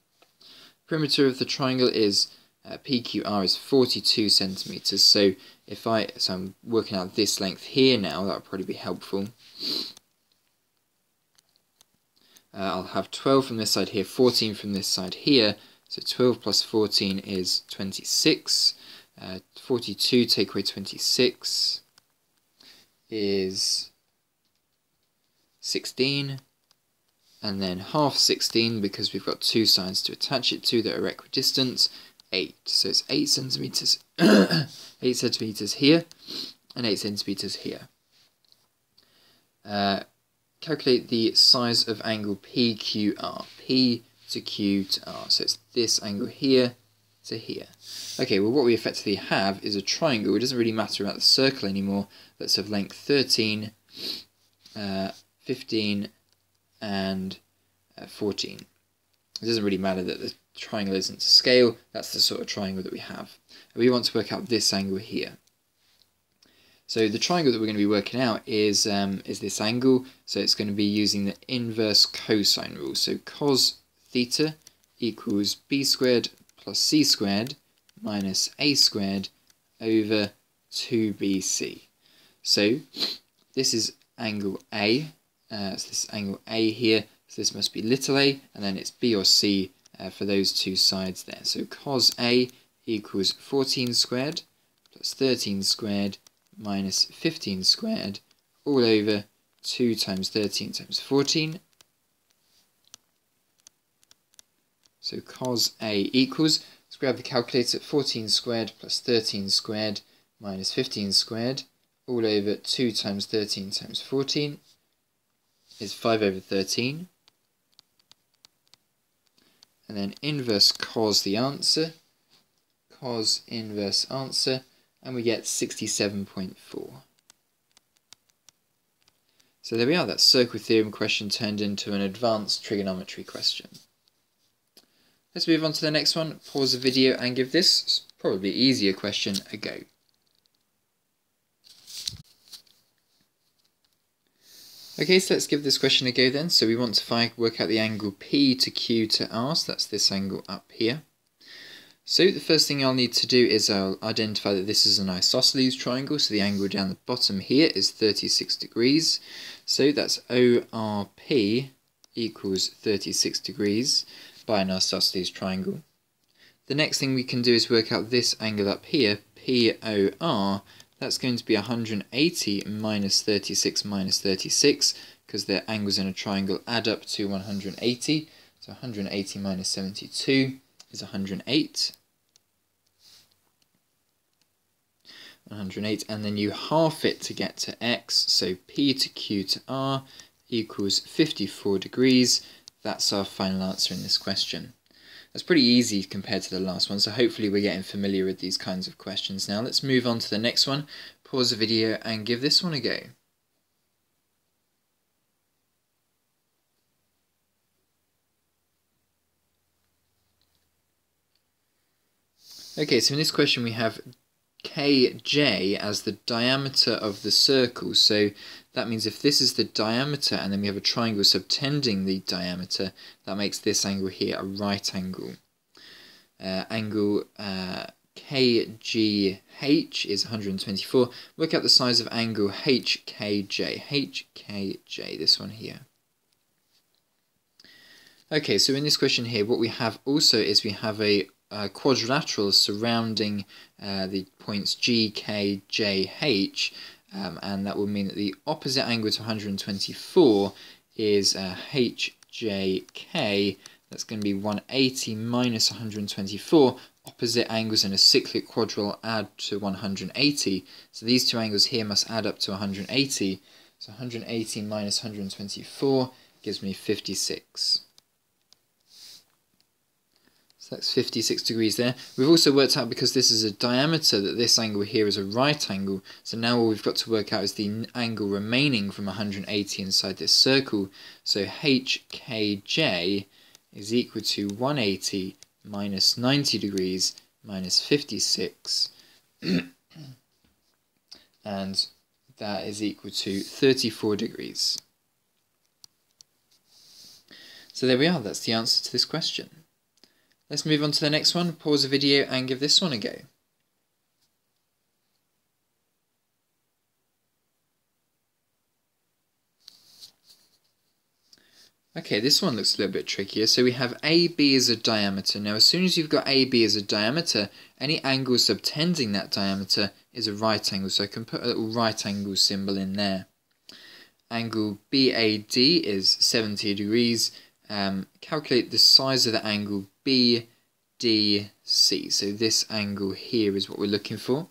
S1: Perimeter of the triangle is PQR is 42 centimeters. So I'm working out this length here now. That would probably be helpful. I'll have 12 from this side here, 14 from this side here. So 12 plus 14 is 26. 42 take away 26 is 16, and then half 16, because we've got two sides to attach it to that are equidistant, 8. So it's 8 centimeters, 8 centimeters here, and 8 centimeters here. Calculate the size of angle PQR, P to Q to R. So it's this angle here to here. Okay, well what we effectively have is a triangle. It doesn't really matter about the circle anymore. That's of length 13, 15 and 14. It doesn't really matter that the triangle isn't to scale. That's the sort of triangle that we have. And we want to work out this angle here. So the triangle that we're going to be working out is this angle. So it's going to be using the inverse cosine rule. So cos theta equals b squared plus c squared minus a squared over 2bc. So this is angle A, so this is angle A here, so this must be little a, and then it's b or c for those two sides there. So cos A equals 14 squared plus 13 squared minus 15 squared all over 2 times 13 times 14. So cos A equals, let's grab the calculator, 14 squared plus 13 squared minus 15 squared all over 2 times 13 times 14 is 5 over 13. And then inverse cos the answer, cos inverse answer, and we get 67.4. So there we are, that circle theorem question turned into an advanced trigonometry question. Let's move on to the next one, pause the video and give this, probably easier question, a go. Okay, so let's give this question a go then. So we want to work out the angle P to Q to R, so that's this angle up here. So the first thing I'll need to do is I'll identify that this is an isosceles triangle, so the angle down the bottom here is 36 degrees. So that's ORP equals 36 degrees by an isosceles triangle. The next thing we can do is work out this angle up here, POR. That's going to be 180 minus 36 minus 36, because their angles in a triangle add up to 180. So 180 minus 72 is 108. 108, and then you half it to get to x, so P to Q to R equals 54 degrees. That's our final answer in this question. That's pretty easy compared to the last one, so hopefully we're getting familiar with these kinds of questions now. Let's move on to the next one. Pause the video and give this one a go. Okay, so in this question we have KJ as the diameter of the circle. So that means if this is the diameter and then we have a triangle subtending the diameter, that makes this angle here a right angle. Angle KGH is 124. Work out the size of angle HKJ. HKJ, this one here. Okay, so in this question here, what we have also is we have a quadrilateral surrounding the points G, K, J, H, and that will mean that the opposite angle to 124 is HJK. That's going to be 180 minus 124. Opposite angles in a cyclic quadrilateral add to 180. So these two angles here must add up to 180. So 180 minus 124 gives me 56. So that's 56 degrees there. We've also worked out, because this is a diameter, that this angle here is a right angle. So now all we've got to work out is the angle remaining from 180 inside this circle. So HKJ is equal to 180 minus 90 degrees minus 56. And that is equal to 34 degrees. So there we are, that's the answer to this question. Let's move on to the next one, pause the video and give this one a go. Okay, this one looks a little bit trickier. So we have AB as a diameter. Now as soon as you've got AB as a diameter, any angle subtending that diameter is a right angle. So I can put a little right angle symbol in there. Angle BAD is 70 degrees. Calculate the size of the angle BDC. So this angle here is what we're looking for.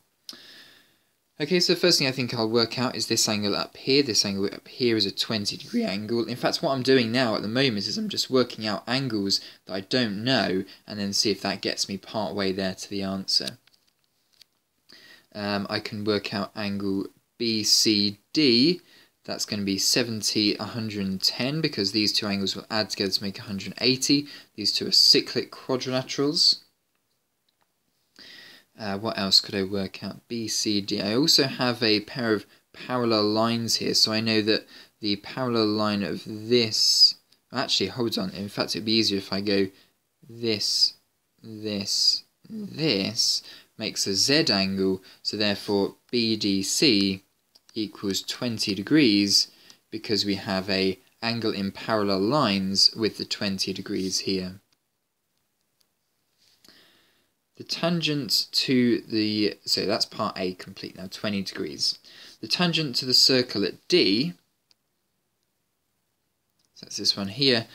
S1: Okay, so the first thing I think I'll work out is this angle up here. This angle up here is a 20-degree angle. In fact, what I'm doing now at the moment is I'm just working out angles that I don't know and then see if that gets me part way there to the answer. I can work out angle BCD. That's going to be 70, 110, because these two angles will add together to make 180. These two are cyclic quadrilaterals. What else could I work out? BCD. I also have a pair of parallel lines here, so I know that the parallel line of this... Actually, hold on. In fact, it would be easier if I go this, this, this, makes a Z angle, so therefore BDC equals 20 degrees, because we have a angle in parallel lines with the 20 degrees here. The tangent to the, so that's part A complete now, 20 degrees. The tangent to the circle at D, so that's this one here,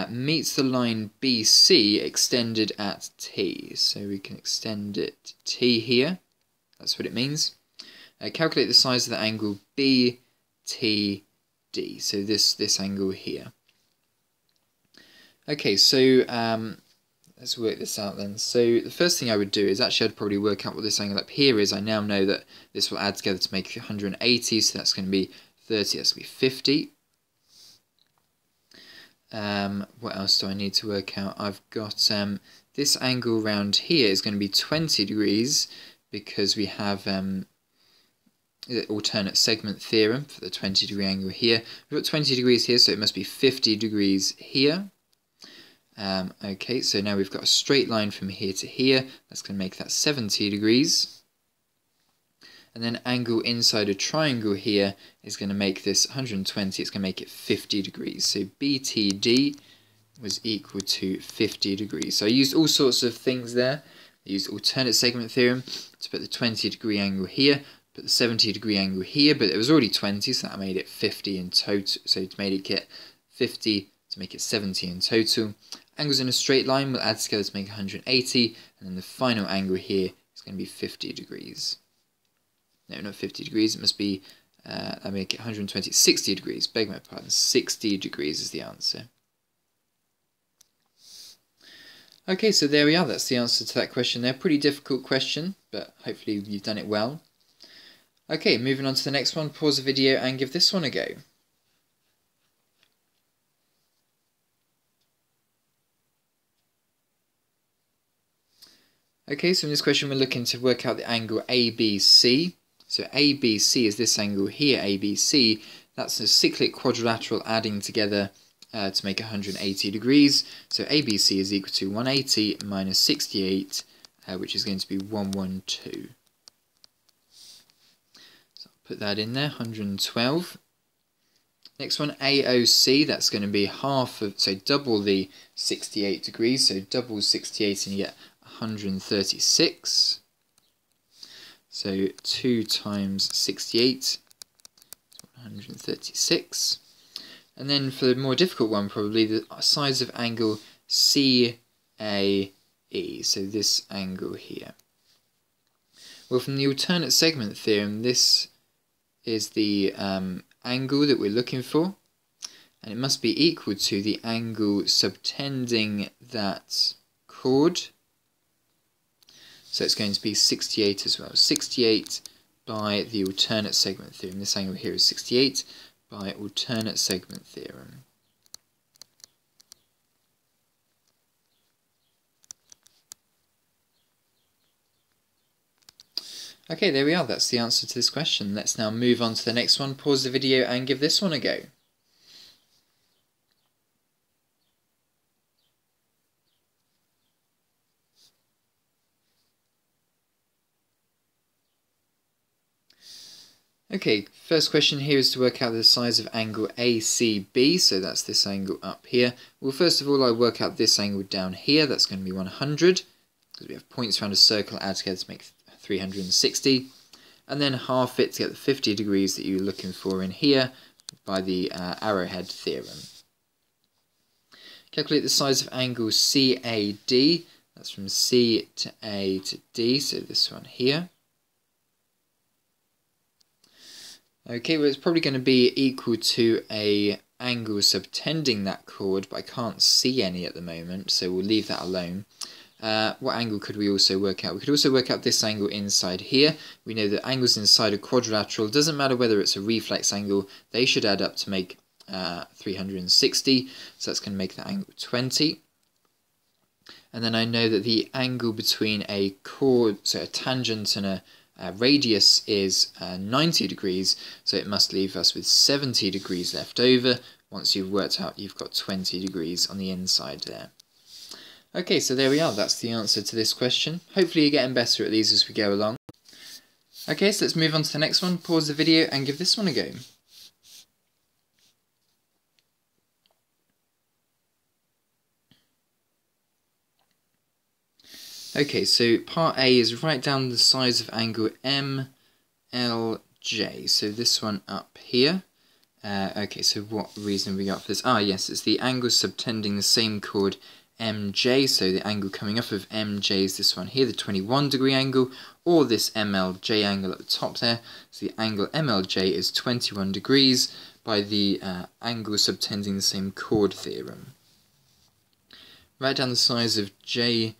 S1: meets the line BC extended at T. So we can extend it to T here, that's what it means. Calculate the size of the angle BTD, so this angle here. Okay, so let's work this out then. So the first thing I would do is actually I'd probably work out what this angle up here is. I now know that this will add together to make 180, so that's going to be 30, that's going to be 50. What else do I need to work out? I've got this angle round here is going to be 20 degrees, because we have the alternate segment theorem for the 20-degree angle here. We've got 20 degrees here, so it must be 50 degrees here. Okay, so now we've got a straight line from here to here. That's going to make that 70 degrees. And then angle inside a triangle here is going to make this 120. It's going to make it 50 degrees. So BTD was equal to 50 degrees. So I used all sorts of things there. I used alternate segment theorem to put the 20-degree angle here, put the 70-degree angle here, but it was already 20, so that made it 50 in total. So to make it get 50 to make it 70 in total. Angles in a straight line will add together to make 180, and then the final angle here is going to be 50 degrees. No, not 50 degrees, it must be, I make it 120, 60 degrees, beg my pardon, 60 degrees is the answer. Okay, so there we are, that's the answer to that question there. Pretty difficult question, but hopefully you've done it well. Okay, moving on to the next one, pause the video and give this one a go. Okay, so in this question we're looking to work out the angle ABC. So ABC is this angle here, ABC. That's a cyclic quadrilateral adding together to make 180 degrees. So ABC is equal to 180 minus 68, which is going to be 112. So I'll put that in there, 112. Next one, AOC, that's going to be half of, so double the 68 degrees. So double 68 and you get 136. So 2 times 68, 136. And then for the more difficult one, probably the size of angle CAE, so this angle here. Well, from the alternate segment theorem, this is the angle that we're looking for, and it must be equal to the angle subtending that chord. So it's going to be 68 as well. 68 by the alternate segment theorem. This angle here is 68 by alternate segment theorem. Okay, there we are. That's the answer to this question. Let's now move on to the next one. Pause the video and give this one a go. Okay, first question here is to work out the size of angle ACB, so that's this angle up here. Well, first of all, I work out this angle down here, that's going to be 100, because we have points around a circle add together to make 360, and then half it to get the 50 degrees that you're looking for in here by the Arrowhead Theorem. Calculate the size of angle CAD, that's from C to A to D, so this one here. Okay, well it's probably going to be equal to a angle subtending that chord, but I can't see any at the moment, so we'll leave that alone. What angle could we also work out? We could also work out this angle inside here. We know that angles inside a quadrilateral, doesn't matter whether it's a reflex angle, they should add up to make 360, so that's going to make that angle 20. And then I know that the angle between a chord, so a tangent and a radius is 90 degrees, so it must leave us with 70 degrees left over. Once you've worked out, you've got 20 degrees on the inside there. Okay, so there we are. That's the answer to this question. Hopefully you're getting better at these as we go along. Okay, so let's move on to the next one. Pause the video and give this one a go. Okay, so part A is write down the size of angle MLJ, so this one up here. Okay, so what reason have we got for this? Ah, yes, it's the angle subtending the same chord MJ, so the angle coming off of MJ is this one here, the 21 degree angle, or this MLJ angle at the top there. So the angle MLJ is 21 degrees by the angle subtending the same chord theorem. Write down the size of JLK,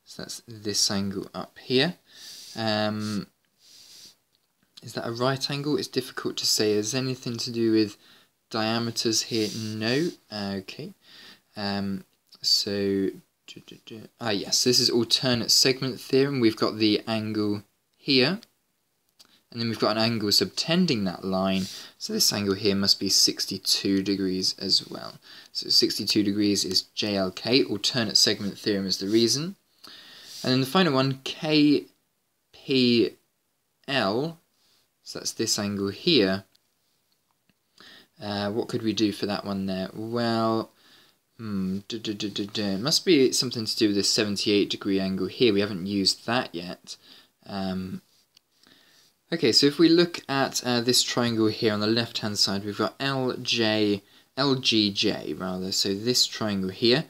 S1: so that's this angle up here. Is that a right angle? It's difficult to say. Is there anything to do with diameters here? No. Okay. Yes, this is alternate segment theorem. We've got the angle here. and then we've got an angle subtending that line, so this angle here must be 62 degrees as well. So 62 degrees is JLK, alternate segment theorem is the reason. And then the final one, KPL, so that's this angle here. What could we do for that one there? Well, it must be something to do with this 78 degree angle here. We haven't used that yet. Okay, so if we look at this triangle here on the left hand side, we've got LGJ rather, so this triangle here,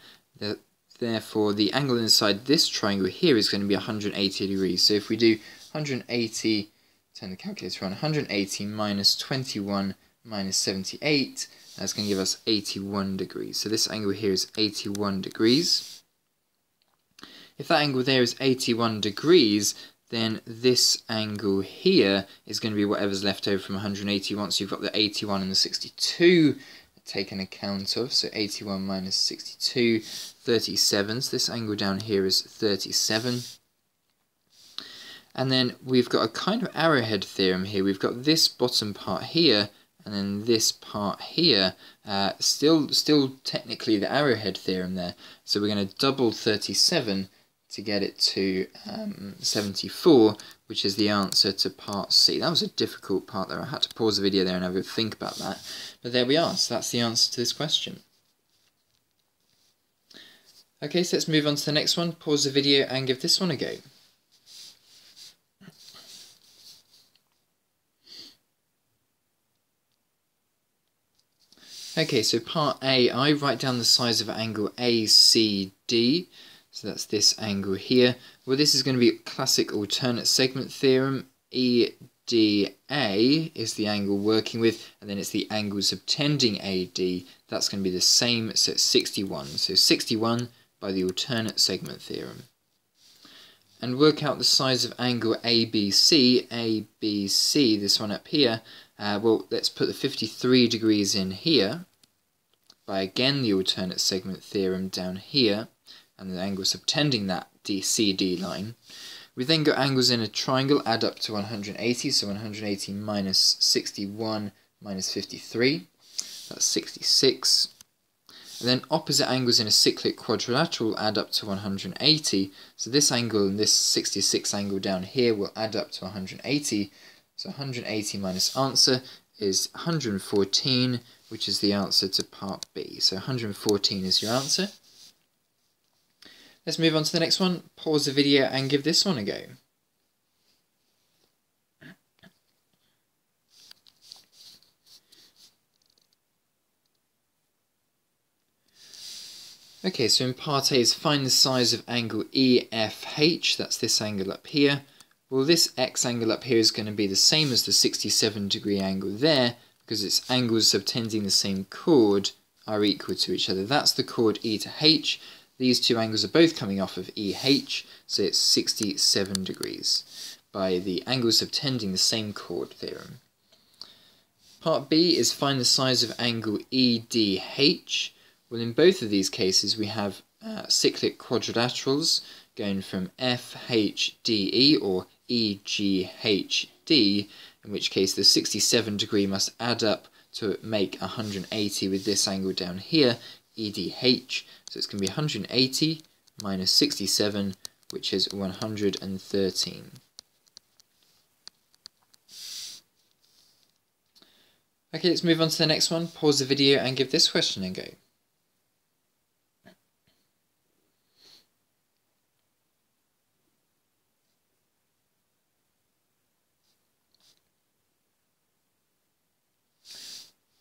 S1: therefore the angle inside this triangle here is going to be 180 degrees. So if we do 180, turn the calculator on, 180 minus 21 minus 78, that's going to give us 81 degrees. So this angle here is 81 degrees. If that angle there is 81 degrees, then this angle here is going to be whatever's left over from 180 once you've got the 81 and the 62 taken account of. So 81 minus 62, 37. So this angle down here is 37. And then we've got a kind of arrowhead theorem here. We've got this bottom part here, and then this part here, still technically the arrowhead theorem there. So we're going to double 37 to get it to 74, which is the answer to part C. That was a difficult part there. I had to pause the video there and have a think about that. But there we are. So that's the answer to this question. Okay, so let's move on to the next one. Pause the video and give this one a go. Okay, so part A, I write down the size of angle ACD. So that's this angle here. Well, this is going to be classic alternate segment theorem. EDA is the angle working with, and then it's the angle subtending AD. That's going to be the same, so it's 61. So 61 by the alternate segment theorem. And work out the size of angle ABC. ABC, this one up here. Well, let's put the 53 degrees in here by, again, the alternate segment theorem down here, and the angle subtending that CD line. We then got angles in a triangle, add up to 180, so 180 minus 61 minus 53, that's 66. And then opposite angles in a cyclic quadrilateral add up to 180, so this angle and this 66 angle down here will add up to 180, so 180 minus answer is 114, which is the answer to part B. So 114 is your answer. Let's move on to the next one. Pause the video and give this one a go. Okay, so in part A is find the size of angle EFH, that's this angle up here. Well, this X angle up here is going to be the same as the 67 degree angle there, because its angles subtending the same chord are equal to each other. That's the chord E to H. These two angles are both coming off of EH, so it's 67 degrees by the angle subtending the same chord theorem. Part B is find the size of angle EDH. Well, in both of these cases we have cyclic quadrilaterals going from FHDE or EGHD, in which case the 67 degree must add up to make 180 with this angle down here, EDH, so it's going to be 180 minus 67, which is 113. Okay, let's move on to the next one. Pause the video and give this question a go.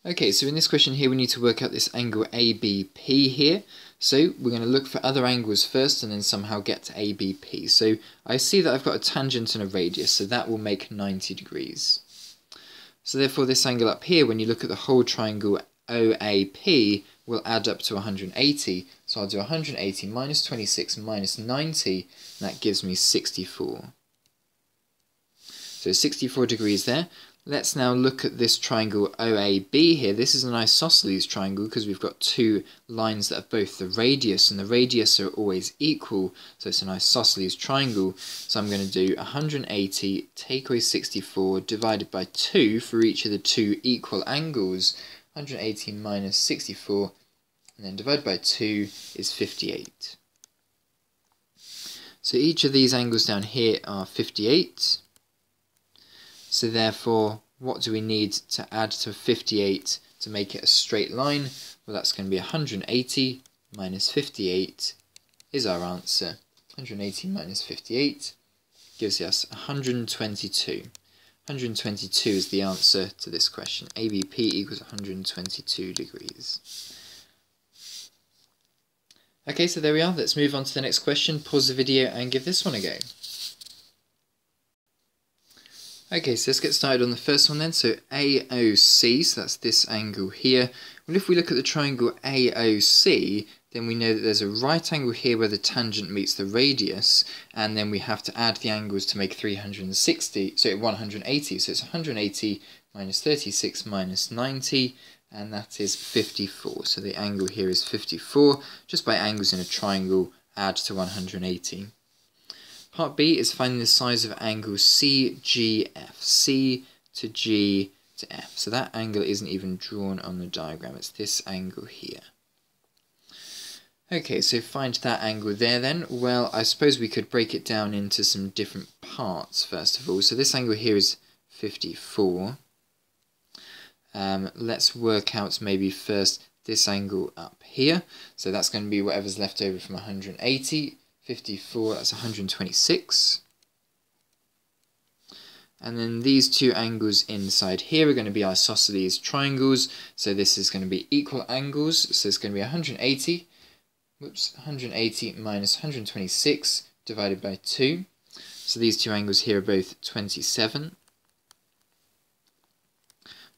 S1: Okay, so in this question here we need to work out this angle ABP here. So we're going to look for other angles first and then somehow get to ABP. So I see that I've got a tangent and a radius, so that will make 90 degrees. So therefore this angle up here, when you look at the whole triangle OAP, will add up to 180. So I'll do 180 minus 26 minus 90, and that gives me 64. So 64 degrees there. Let's now look at this triangle OAB here. This is an isosceles triangle because we've got two lines that are both the radius, and the radius are always equal, so it's an isosceles triangle. So I'm going to do 180 take away 64 divided by 2 for each of the two equal angles. 180 minus 64, and then divided by 2 is 58. So each of these angles down here are 58. So therefore, what do we need to add to 58 to make it a straight line? Well, that's going to be 180 minus 58 is our answer. 180 minus 58 gives us 122. 122 is the answer to this question. ABP equals 122 degrees. Okay, so there we are. Let's move on to the next question. Pause the video and give this one a go. Okay, so let's get started on the first one then. So AOC, so that's this angle here. Well, if we look at the triangle AOC, then we know that there's a right angle here where the tangent meets the radius, and then we have to add the angles to make 180. So it's 180 minus 36 minus 90, and that is 54. So the angle here is 54. Just by angles in a triangle, add to 180. Part B is finding the size of angle CGF, C to G to F. So that angle isn't even drawn on the diagram, it's this angle here. Okay, so find that angle there then. Well, I suppose we could break it down into some different parts first of all. So this angle here is 54. Let's work out maybe first this angle up here. So that's going to be whatever's left over from 180. 54, that's 126. And then these two angles inside here are going to be isosceles triangles. So this is going to be equal angles. So it's going to be 180 minus 126 divided by 2. So these two angles here are both 27.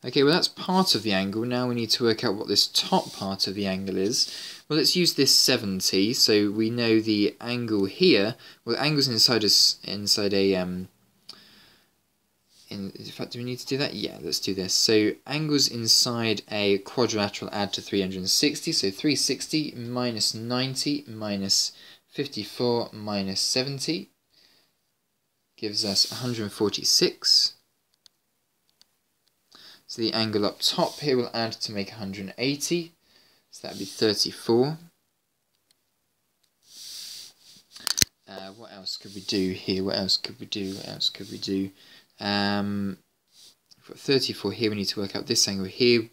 S1: Okay, well that's part of the angle. Now we need to work out what this top part of the angle is. Well, let's use this 70. So we know the angle here. Well, the angle's inside a in fact, do we need to do that? Yeah, let's do this. So angles inside a quadrilateral add to 360. So 360 minus 90 minus 54 minus 70 gives us 146. So the angle up top here will add to make 180. So that would be 34. What else could we do here? What else could we do? What else could we do? We've got 34 here. We need to work out this angle here.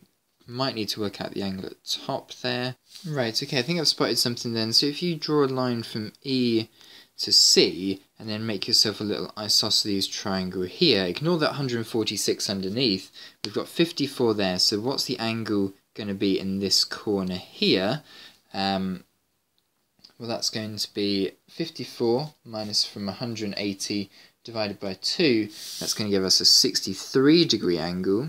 S1: Might need to work out the angle at the top there. Right, okay, I think I've spotted something then. So if you draw a line from E to C and then make yourself a little isosceles triangle here, ignore that 146 underneath. We've got 54 there. So what's the angle going to be in this corner here? Well, that's going to be 54 minus from 180 divided by 2. That's going to give us a 63 degree angle.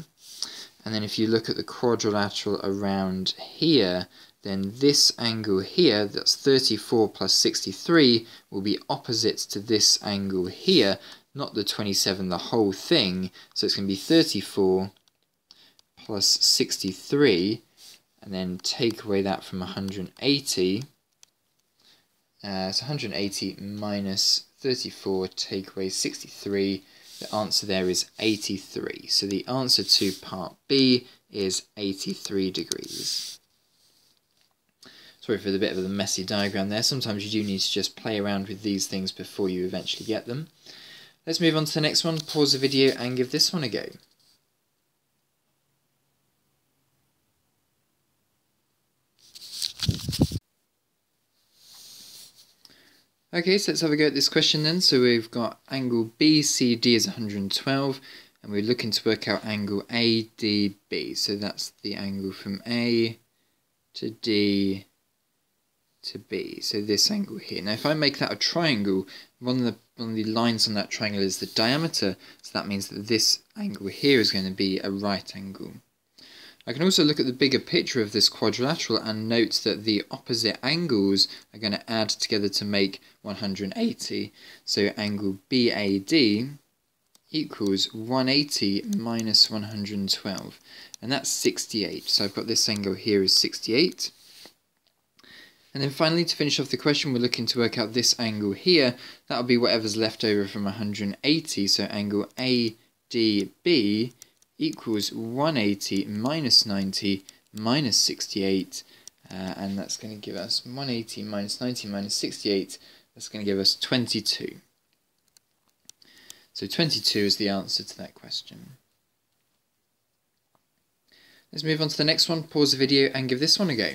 S1: And then if you look at the quadrilateral around here, then this angle here, that's 34 plus 63, will be opposite to this angle here, not the 27, the whole thing. So it's going to be 34 plus 63, and then take away that from 180. So 180 minus 34, take away 63. The answer there is 83. So the answer to part B is 83 degrees. Sorry for the bit of a messy diagram there. Sometimes you do need to just play around with these things before you eventually get them. Let's move on to the next one. Pause the video and give this one a go. Okay, so let's have a go at this question then. So we've got angle BCD is 112, and we're looking to work out angle ADB. So that's the angle from A to D to B. So this angle here. Now if I make that a triangle, one of the lines on that triangle is the diameter, so that means that this angle here is going to be a right angle. I can also look at the bigger picture of this quadrilateral and note that the opposite angles are going to add together to make 180. So angle BAD equals 180 minus 112, and that's 68. So I've got this angle here is 68. And then finally, to finish off the question, we're looking to work out this angle here. That'll be whatever's left over from 180, so angle ADB equals 180 minus 90 minus 68, and that's going to give us 180 minus 90 minus 68, that's going to give us 22. So 22 is the answer to that question. Let's move on to the next one, pause the video and give this one a go.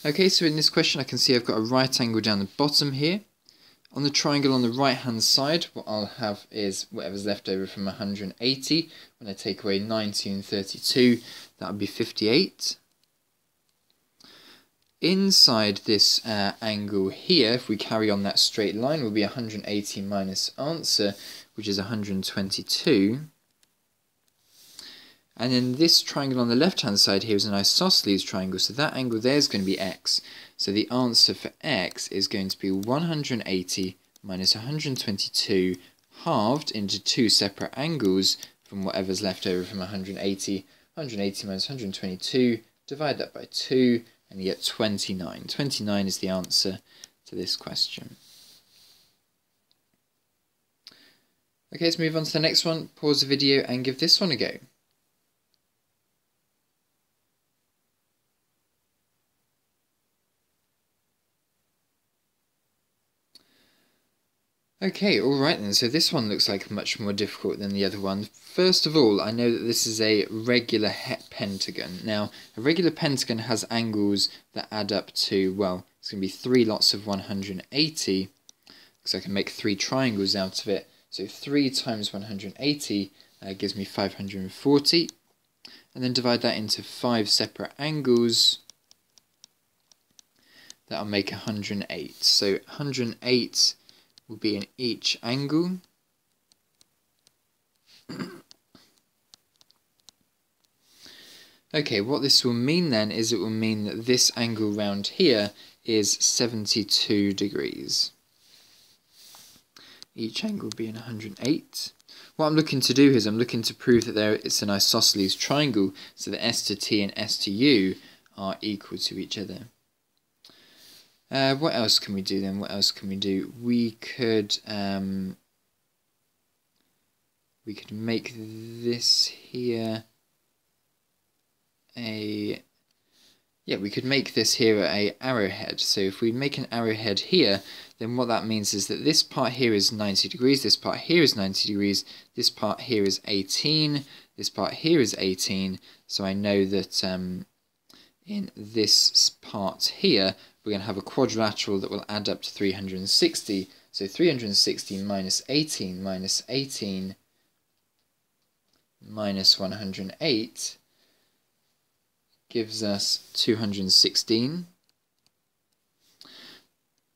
S1: Okay, so in this question I can see I've got a right angle down the bottom here. On the triangle on the right hand side, what I'll have is whatever's left over from 180. When I take away 90 and 32, that would be 58. Inside this angle here, if we carry on that straight line, will be 180 minus answer, which is 122. And then this triangle on the left hand side here is an isosceles triangle, so that angle there is going to be x. So the answer for x is going to be 180 minus 122 halved into two separate angles from whatever's left over from 180. 180 minus 122, divide that by 2, and you get 29. 29 is the answer to this question. Okay, let's move on to the next one. Pause the video and give this one a go. Okay, alright then, so this one looks like much more difficult than the other one. First of all, I know that this is a regular pentagon. Now, a regular pentagon has angles that add up to, well, it's going to be 3 lots of 180, because I can make 3 triangles out of it. So 3 times 180 gives me 540, and then divide that into 5 separate angles. That'll make 108. So 108 will be in each angle. Okay, what this will mean then is it will mean that this angle round here is 72 degrees. Each angle will be in 108. What I'm looking to do is I'm looking to prove that it's an isosceles triangle, so that S to T and S to U are equal to each other. What else can we do then? What else can we do? We could make this here we could make this here a arrowhead. So if we make an arrowhead here, then what that means is that this part here is 90 degrees, this part here is 90 degrees, this part here is 18, this part here is 18. So I know that in this part here, we're going to have a quadrilateral that will add up to 360. So 360 minus 18 minus 18 minus 108 gives us 216.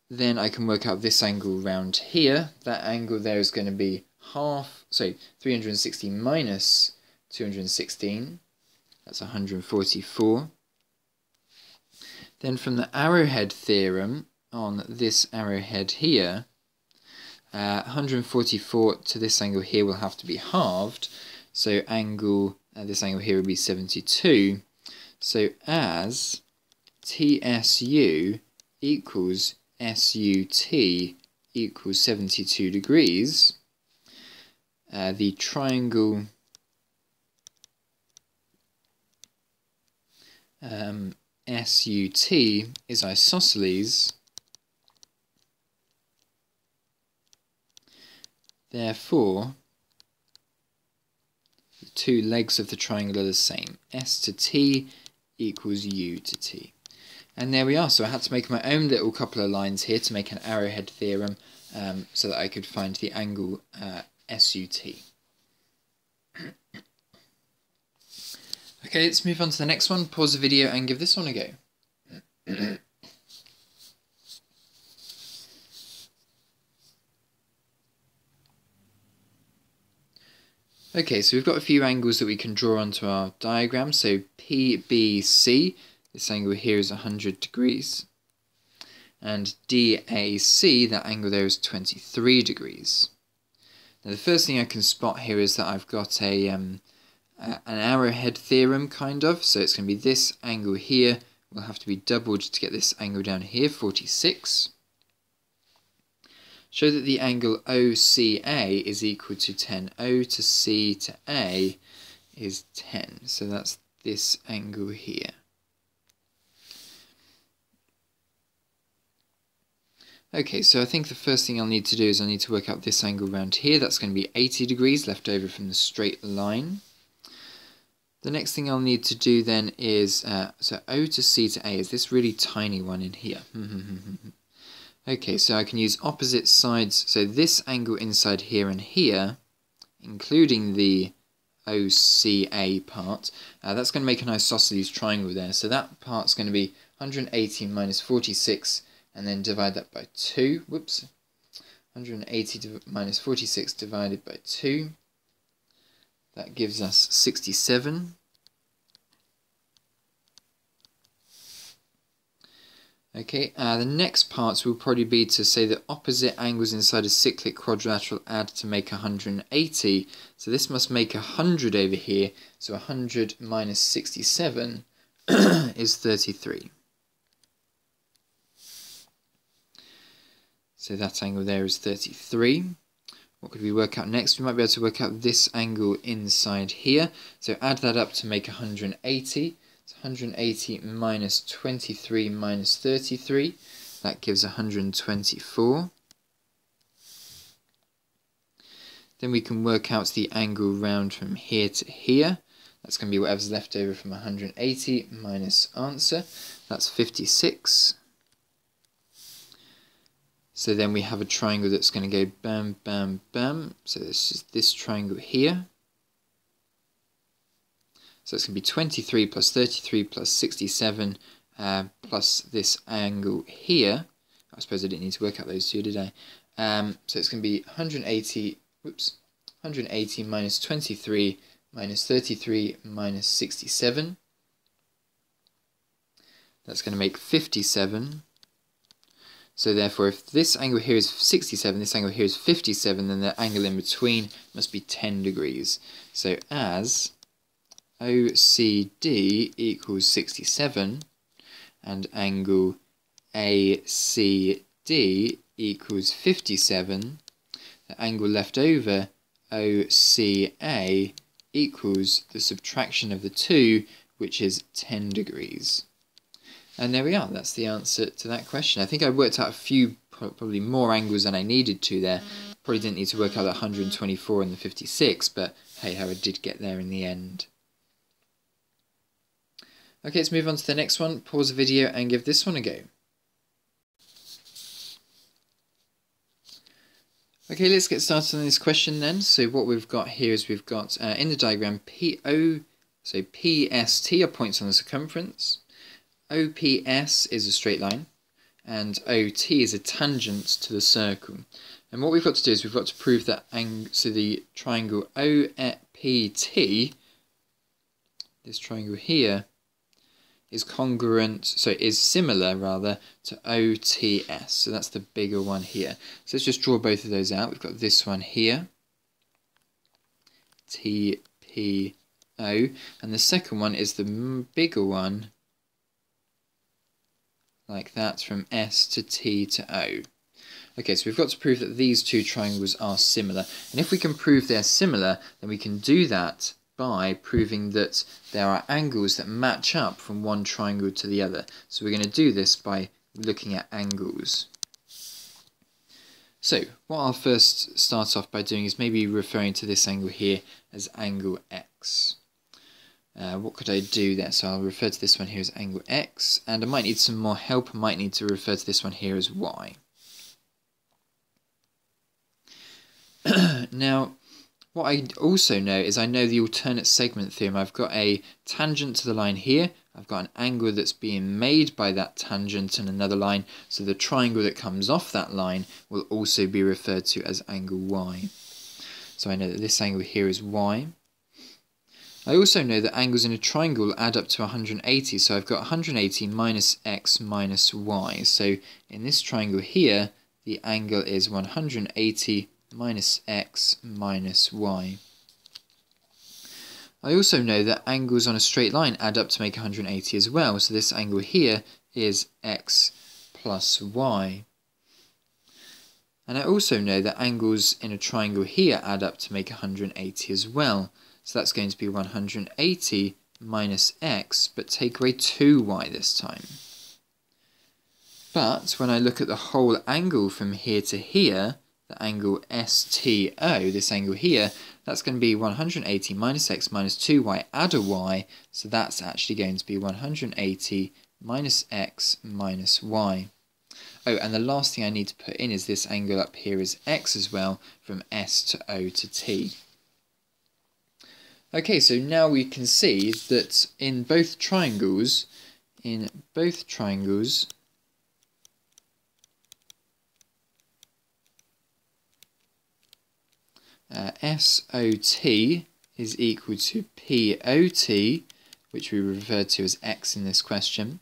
S1: Then I can work out this angle round here. That angle there is going to be 360 minus 216. That's 144. Then from the Arrowhead Theorem on this arrowhead here, 144 to this angle here will have to be halved. So this angle here will be 72. So as TSU equals SUT equals 72 degrees, the triangle SUT is isosceles, therefore the two legs of the triangle are the same. S to T equals U to T. And there we are. So I had to make my own little couple of lines here to make an arrowhead theorem so that I could find the angle SUT. Okay, let's move on to the next one. Pause the video and give this one a go. Okay, so we've got a few angles that we can draw onto our diagram. So PBC, this angle here is 100 degrees. and DAC, that angle there is 23 degrees. Now the first thing I can spot here is that I've got an Arrowhead Theorem, kind of, so it's going to be this angle here will have to be doubled to get this angle down here, 46. Show that the angle OCA is equal to 10. O to C to A is 10, so that's this angle here. Okay, so I think the first thing I'll need to do is I need to work out this angle around here. That's going to be 80 degrees left over from the straight line. The next thing I'll need to do then is, so O to C to A is this really tiny one in here. Okay, so I can use opposite sides, so this angle inside here and here, including the OCA part, that's going to make an isosceles triangle there. So that part's going to be 180 minus 46, and then divide that by 2. Whoops. 180 minus 46 divided by 2. That gives us 67. Okay, the next parts will probably be to say that opposite angles inside a cyclic quadrilateral add to make 180. So this must make 100 over here. So 100 minus 67 is 33. So that angle there is 33. What could we work out next? We might be able to work out this angle inside here. So add that up to make 180. So 180 minus 23 minus 33. That gives 124. Then we can work out the angle round from here to here. That's going to be whatever's left over from 180 minus answer. That's 56. So then we have a triangle that's going to go bam, bam, bam. So this is this triangle here. So it's going to be 23 plus 33 plus 67 plus this angle here. I suppose I didn't need to work out those two, did I? So it's going to be 180, whoops, 180 minus 23 minus 33 minus 67. That's going to make 57. So therefore, if this angle here is 67, this angle here is 57, then the angle in between must be 10 degrees. So as OCD equals 67 and angle ACD equals 57, the angle left over OCA equals the subtraction of the two, which is 10 degrees. And there we are, that's the answer to that question. I think I worked out a few, probably more angles than I needed to there. Probably didn't need to work out the 124 and the 56, but hey ho, I did get there in the end. Okay, let's move on to the next one. Pause the video and give this one a go. Okay, let's get started on this question then. So what we've got here is we've got in the diagram so PST are points on the circumference, OPS is a straight line, and OT is a tangent to the circle. And what we've got to do is we've got to prove that so the triangle OPT, this triangle here, is congruent, so is similar rather to OTS. So that's the bigger one here. So let's just draw both of those out. We've got this one here, TPO, and the second one is the bigger one, like that, from S to T to O. Okay, so we've got to prove that these two triangles are similar. And if we can prove they're similar, then we can do that by proving that there are angles that match up from one triangle to the other. So we're going to do this by looking at angles. So what I'll first start off by doing is maybe referring to this angle here as angle X. What could I do there? So I'll refer to this one here as angle X, and I might need some more help. I might need to refer to this one here as Y. Now, what I also know is I know the alternate segment theorem. I've got a tangent to the line here. I've got an angle that's being made by that tangent and another line. So the triangle that comes off that line will also be referred to as angle Y. So I know that this angle here is Y. I also know that angles in a triangle add up to 180, so I've got 180 minus x minus y. So in this triangle here, the angle is 180 minus x minus y. I also know that angles on a straight line add up to make 180 as well, so this angle here is x plus y. And I also know that angles in a triangle here add up to make 180 as well. So that's going to be 180 minus x, but take away 2y this time. But when I look at the whole angle from here to here, the angle STO, this angle here, that's going to be 180 minus x minus 2y add a y, so that's actually going to be 180 minus x minus y. Oh, and the last thing I need to put in is this angle up here is x as well, from S to O to T. Okay, so now we can see that in both triangles, SOT is equal to POT, which we referred to as x in this question.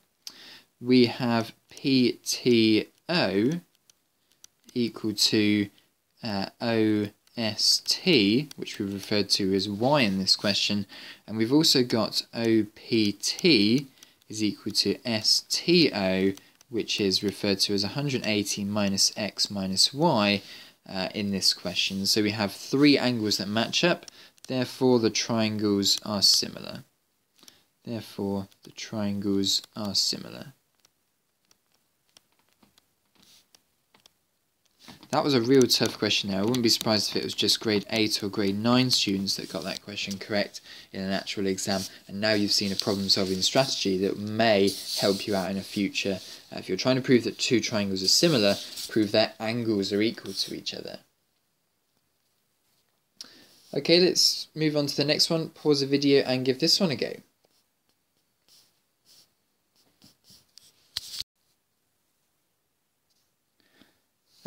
S1: We have PTO equal to OST, which we referred to as y in this question, and we've also got OPT is equal to STO, which is referred to as 180 minus x minus y in this question. So we have three angles that match up, therefore the triangles are similar. Therefore the triangles are similar. That was a real tough question there. I wouldn't be surprised if it was just grade 8 or grade 9 students that got that question correct in an actual exam, and now you've seen a problem solving strategy that may help you out in the future. If you're trying to prove that two triangles are similar, prove their angles are equal to each other. Okay, let's move on to the next one. Pause the video and give this one a go.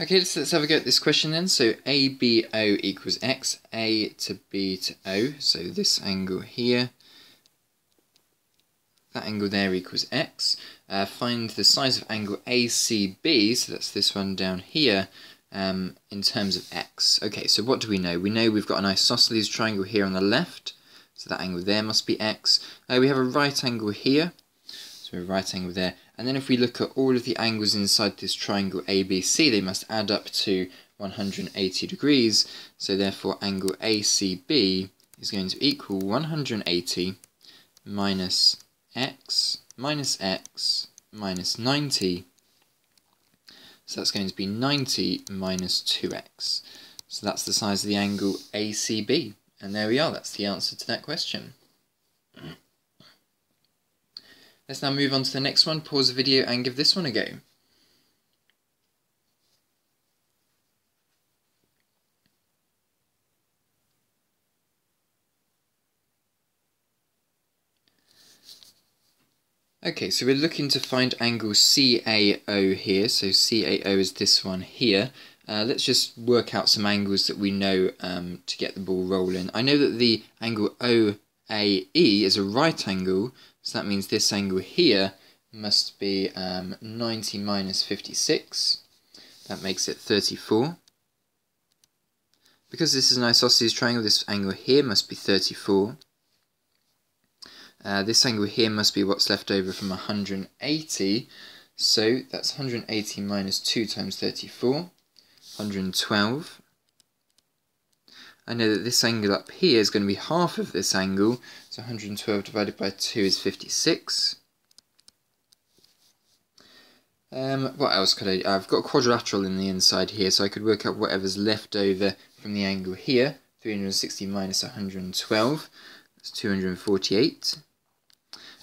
S1: Okay, let's have a go at this question then. So ABO equals x, A to B to O. So this angle here, that angle there equals x. Find the size of angle ACB, so that's this one down here, in terms of x. Okay, so what do we know? We know we've got an isosceles triangle here on the left, so that angle there must be x. We have a right angle here, so a right angle there. And then if we look at all of the angles inside this triangle ABC, they must add up to 180 degrees. So therefore angle ACB is going to equal 180 minus x minus 90. So that's going to be 90 minus 2x. So that's the size of the angle ACB. And there we are, that's the answer to that question. Let's now move on to the next one. Pause the video and give this one a go. Okay, so we're looking to find angle CAO here. So CAO is this one here. Let's just work out some angles that we know to get the ball rolling. I know that the angle OAE is a right angle, so that means this angle here must be 90 minus 56. That makes it 34. Because this is an isosceles triangle, this angle here must be 34. This angle here must be what's left over from 180. So that's 180 minus 2 times 34, 112. I know that this angle up here is going to be half of this angle, so 112 divided by 2 is 56. What else could I do? I've got a quadrilateral in the inside here, so I could work out whatever's left over from the angle here. 360 minus 112, that's 248.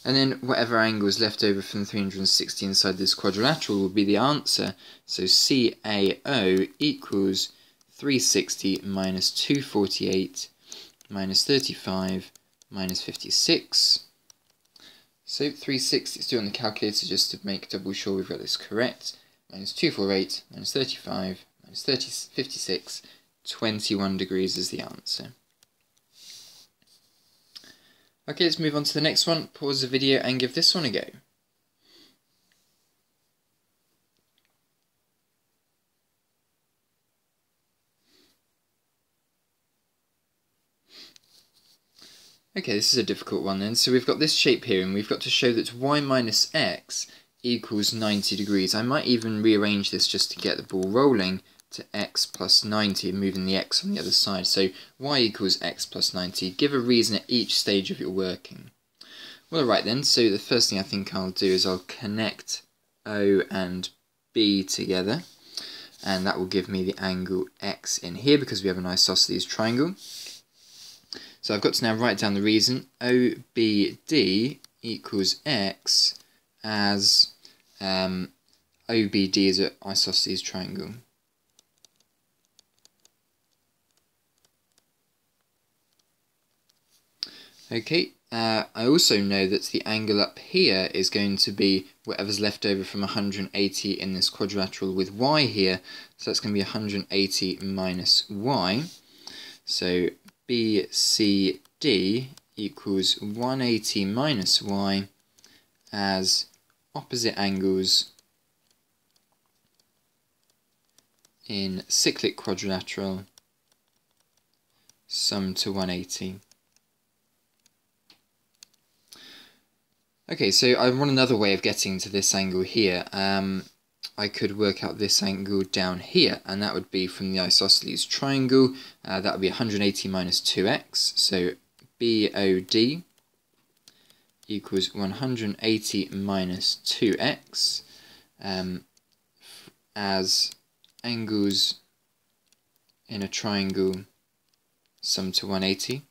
S1: And then whatever angle is left over from 360 inside this quadrilateral will be the answer. So CAO equals 360 minus 248 minus 35 minus 56. So 360, let's do it on the calculator just to make double sure we've got this correct. Minus 248 minus 35 minus 56, 21 degrees is the answer. Okay, let's move on to the next one. Pause the video and give this one a go. Okay, this is a difficult one then. So we've got this shape here and we've got to show that y minus x equals 90 degrees. I might even rearrange this just to get the ball rolling to x plus 90 and moving the x on the other side. So y equals x plus 90. Give a reason at each stage of your working. Well, alright then, so the first thing I think I'll do is I'll connect O and B together. And that will give me the angle x in here because we have an isosceles triangle. So I've got to now write down the reason. OBD equals x as OBD is an isosceles triangle. Okay, I also know that the angle up here is going to be whatever's left over from 180 in this quadrilateral with y here. So that's going to be 180 minus y. So BCD equals 180 minus y as opposite angles in cyclic quadrilateral sum to 180. Okay, so I want another way of getting to this angle here. I could work out this angle down here, and that would be from the isosceles triangle. That would be 180 minus 2x, so BOD equals 180 minus 2x as angles in a triangle sum to 180.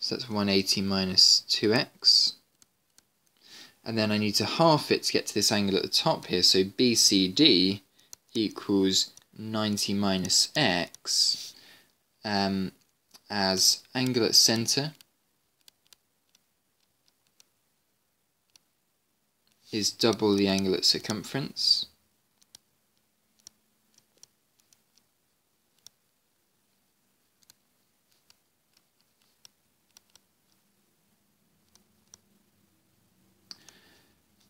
S1: So that's 180 minus 2x. And then I need to half it to get to this angle at the top here. So BCD equals 90 minus x as angle at center is double the angle at circumference.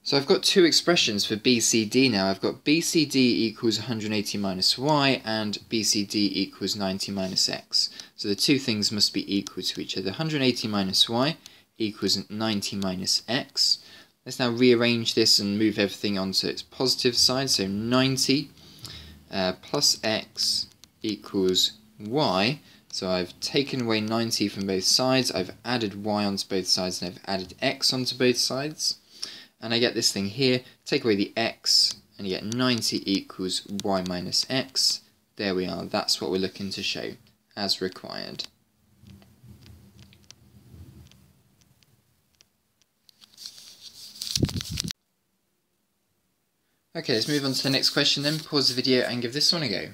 S1: So I've got two expressions for BCD now. I've got BCD equals 180 minus y and BCD equals 90 minus x. So the two things must be equal to each other. 180 minus y equals 90 minus x. Let's now rearrange this and move everything onto its positive side. So 90 plus x equals y. So I've taken away 90 from both sides. I've added y onto both sides and I've added x onto both sides. And I get this thing here, take away the x, and you get 90 equals y minus x. There we are, that's what we're looking to show, as required. Okay, let's move on to the next question then. Pause the video and give this one a go.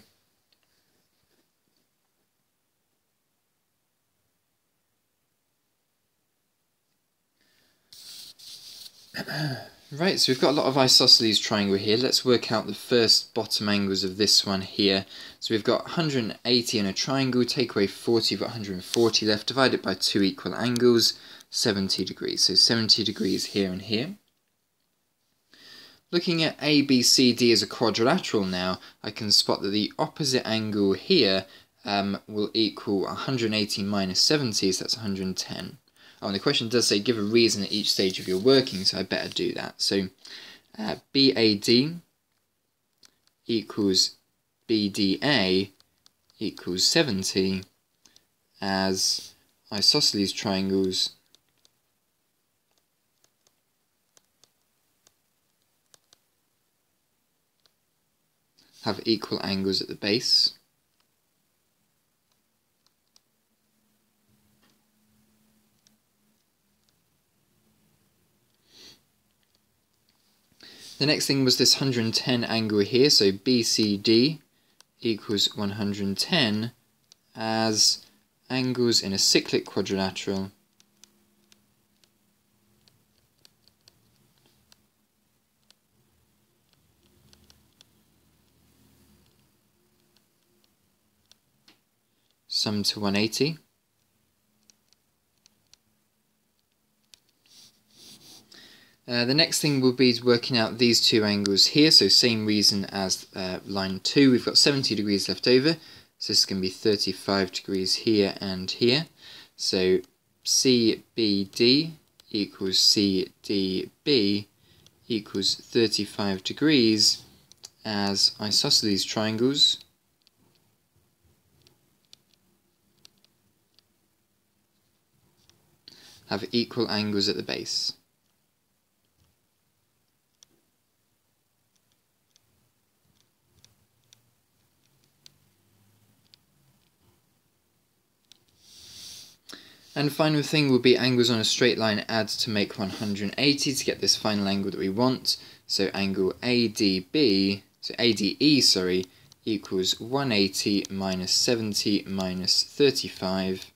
S1: Right, so we've got a lot of isosceles triangle here. Let's work out the first bottom angles of this one here. So we've got 180 in a triangle, take away 40, we've got 140 left, divide it by two equal angles, 70 degrees. So 70 degrees here and here. Looking at ABCD as a quadrilateral now, I can spot that the opposite angle here will equal 180 minus 70, so that's 110. Oh, and the question does say give a reason at each stage of your working, so I better do that. So BAD equals BDA equals 70 as isosceles triangles have equal angles at the base. The next thing was this 110 angle here, so BCD equals 110 as angles in a cyclic quadrilateral sum to 180. The next thing will be working out these two angles here, so same reason as line 2, we've got 70 degrees left over, so this is going to be 35 degrees here and here. So CBD equals CDB equals 35 degrees as isosceles triangles have equal angles at the base. And the final thing will be angles on a straight line add to make 180 to get this final angle that we want. So angle ADE, equals 180 minus 70 minus 35.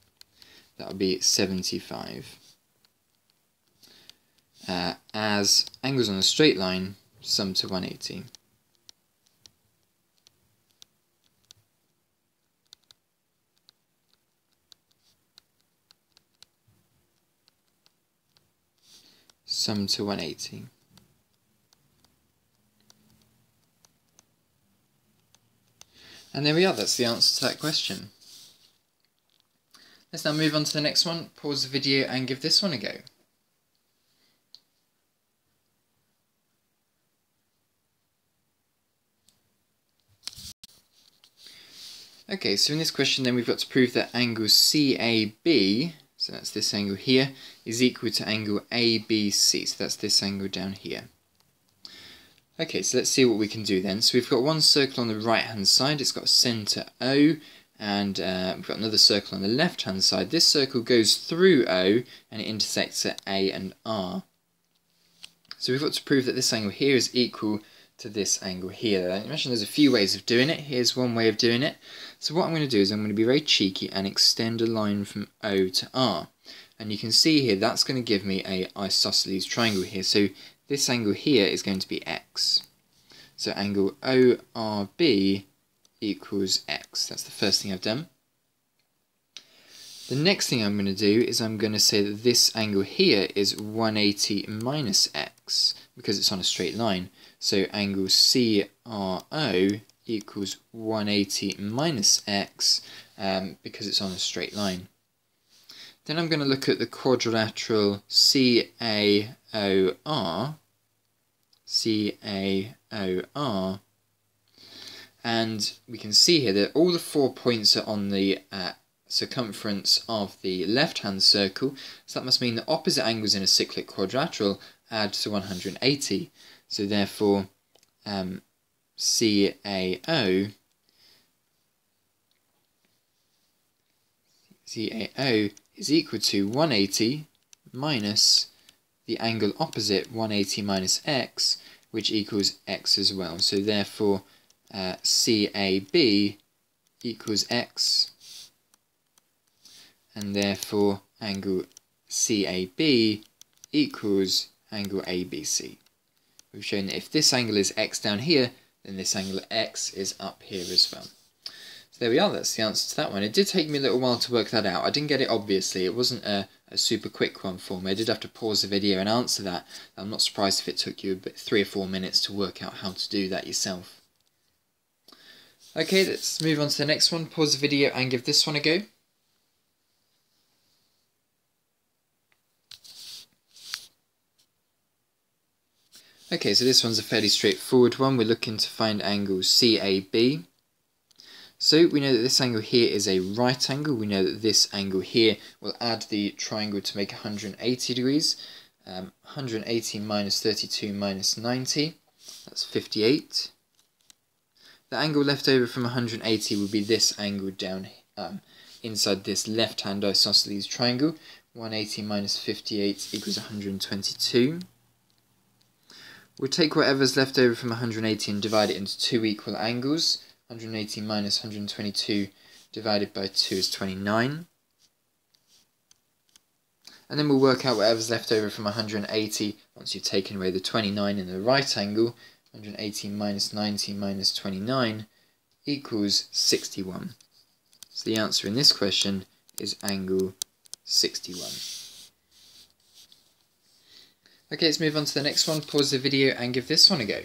S1: That would be 75. As angles on a straight line sum to 180. Sum to 180. And there we are, that's the answer to that question. Let's now move on to the next one, pause the video and give this one a go. Okay, so in this question then we've got to prove that angle CAB, so that's this angle here, is equal to angle ABC, so that's this angle down here. Okay, so let's see what we can do then. So we've got one circle on the right hand side, it's got a centre O, and we've got another circle on the left hand side. This circle goes through O and it intersects at A and R. So we've got to prove that this angle here is equal to this angle here. I imagine there's a few ways of doing it. Here's one way of doing it. So what I'm going to do is I'm going to be very cheeky and extend a line from O to R. And you can see here that's going to give me a isosceles triangle here. So this angle here is going to be X. So angle ORB equals X. That's the first thing I've done. The next thing I'm going to do is I'm going to say that this angle here is 180 minus X because it's on a straight line. So angle CRO equals 180 minus X because it's on a straight line. Then I'm going to look at the quadrilateral CAOR, and we can see here that all the 4 points are on the circumference of the left-hand circle, so that must mean that opposite angles in a cyclic quadrilateral add to 180. So therefore, CAO is equal to 180 minus the angle opposite 180 minus X, which equals X as well. So therefore, CAB equals X, and therefore angle CAB equals angle ABC. We've shown that if this angle is X down here, then this angle X is up here as well. So there we are, that's the answer to that one. It did take me a little while to work that out. I didn't get it obviously, it wasn't a super quick one for me. I did have to pause the video and answer that. I'm not surprised if it took you 3 or 4 minutes to work out how to do that yourself. Okay, let's move on to the next one. Pause the video and give this one a go. Okay, so this one's a fairly straightforward one. We're looking to find angle CAB. So we know that this angle here is a right angle. We know that this angle here will add the triangle to make 180 degrees. 180 minus 32 minus 90, that's 58. The angle left over from 180 will be this angle down inside this left-hand isosceles triangle. 180 minus 58 equals 122. We'll take whatever's left over from 180 and divide it into two equal angles. 180 minus 122 divided by 2 is 29. And then we'll work out whatever's left over from 180 once you've taken away the 29 in the right angle. 180 minus 90 minus 29 equals 61. So the answer in this question is angle 61. Okay, let's move on to the next one. Pause the video and give this one a go.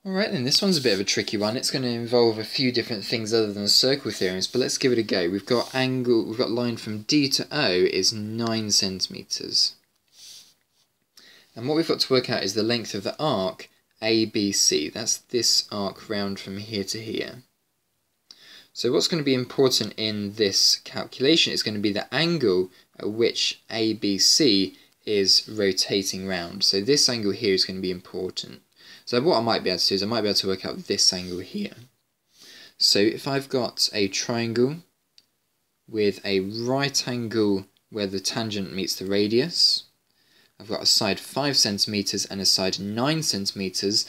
S1: Alright then, this one's a bit of a tricky one. It's going to involve a few different things other than circle theorems, but let's give it a go. We've got line from D to O is 9 centimeters. And what we've got to work out is the length of the arc ABC. That's this arc round from here to here. So what's going to be important in this calculation is going to be the angle at which ABC is rotating round. So this angle here is going to be important. So what I might be able to do is I might be able to work out this angle here. So if I've got a triangle with a right angle where the tangent meets the radius, I've got a side 5 centimeters and a side 9 centimeters,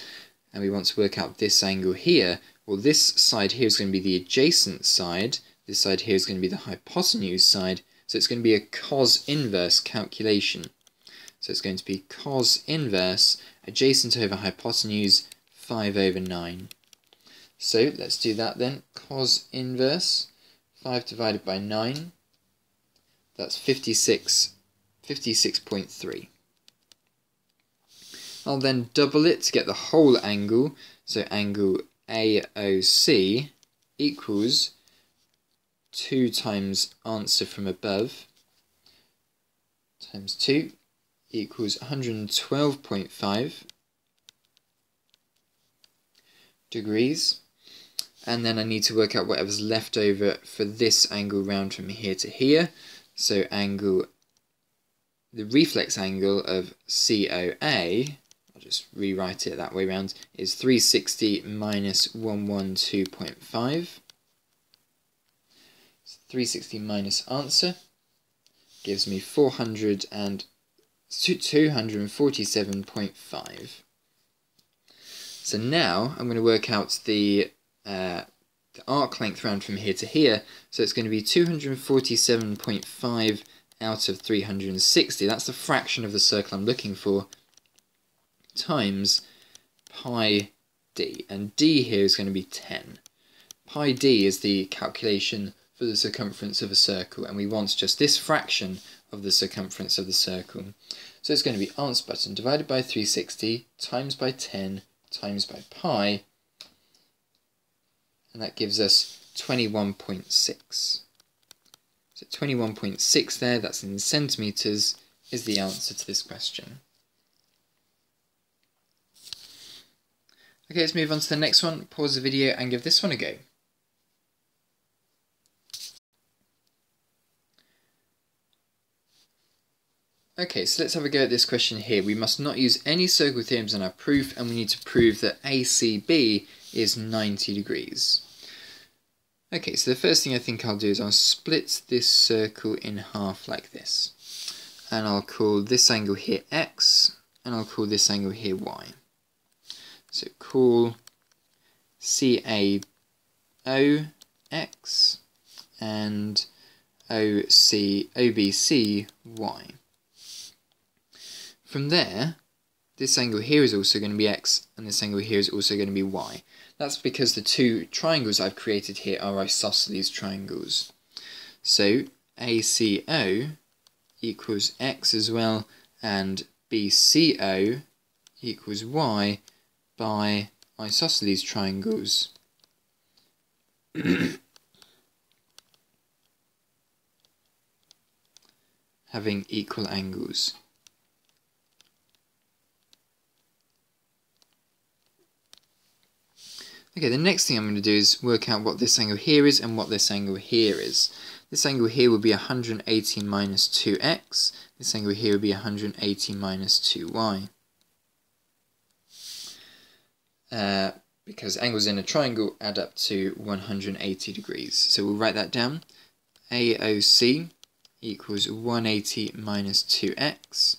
S1: and we want to work out this angle here. Well, this side here is going to be the adjacent side, this side here is going to be the hypotenuse side, so it's going to be a cos inverse calculation. So it's going to be cos inverse adjacent over hypotenuse 5 over 9. So let's do that then. Cos inverse 5 divided by 9, that's 56.3. I'll then double it to get the whole angle. So angle AOC equals 2 times answer from above times 2 equals 112.5 degrees. And then I need to work out whatever's left over for this angle round from here to here. So the reflex angle of COA, I'll just rewrite it that way round, is 360 minus 112.5. So 360 minus answer gives me 247.5. So now I'm going to work out the arc length round from here to here. So it's going to be 247.5 out of 360. That's the fraction of the circle I'm looking for, times pi d. And d here is going to be 10. Pi d is the calculation for the circumference of a circle, and we want just this fraction of the circumference of the circle. So it's going to be answer button divided by 360 times by 10 times by pi, and that gives us 21.6. So 21.6 there, that's in centimetres, is the answer to this question. Okay, let's move on to the next one. Pause the video and give this one a go. Okay, so let's have a go at this question here. We must not use any circle theorems in our proof, and we need to prove that ACB is 90 degrees. Okay, so the first thing I think I'll do is I'll split this circle in half like this. And I'll call this angle here X, and I'll call this angle here Y. So call CAO X and OBC Y. From there, this angle here is also going to be X, and this angle here is also going to be Y. That's because the two triangles I've created here are isosceles triangles. So ACO equals X as well, and BCO equals Y by isosceles triangles. Having equal angles. Okay, the next thing I'm going to do is work out what this angle here is and what this angle here is. This angle here will be 180 minus 2x. This angle here will be 180 minus 2y. Because angles in a triangle add up to 180 degrees. So we'll write that down. AOC equals 180 minus 2x,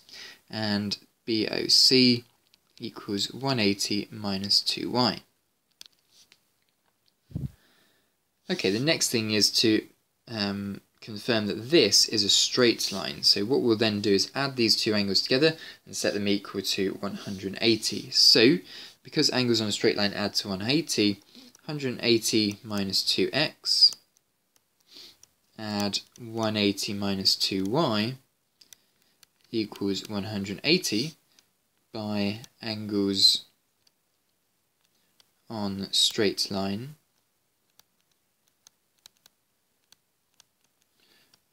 S1: and BOC equals 180 minus 2y. Okay, the next thing is to confirm that this is a straight line. So what we'll then do is add these two angles together and set them equal to 180. So because angles on a straight line add to 180, 180 minus 2x, add 180 minus 2y equals 180 by angles on straight line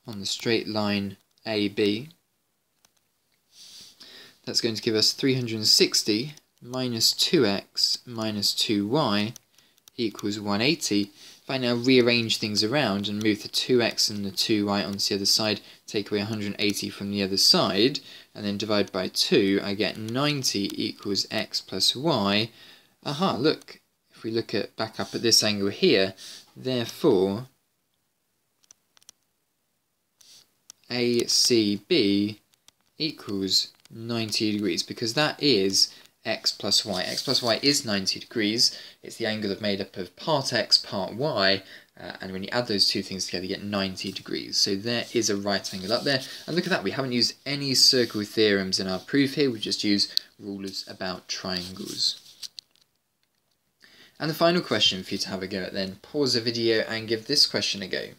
S1: on the straight line AB. That's going to give us 360 minus 2x minus 2y equals 180. If I now rearrange things around and move the 2x and the 2y onto the other side, take away 180 from the other side, and then divide by 2, I get 90 equals x plus y. Aha, look, if we look at back up at this angle here, therefore ACB equals 90 degrees, because that is x plus y. X plus y is 90 degrees. It's the angle made up of part x, part y, and when you add those two things together you get 90 degrees. So there is a right angle up there. And look at that, we haven't used any circle theorems in our proof here, we just use rulers about triangles. And the final question for you to have a go at then, pause the video and give this question a go.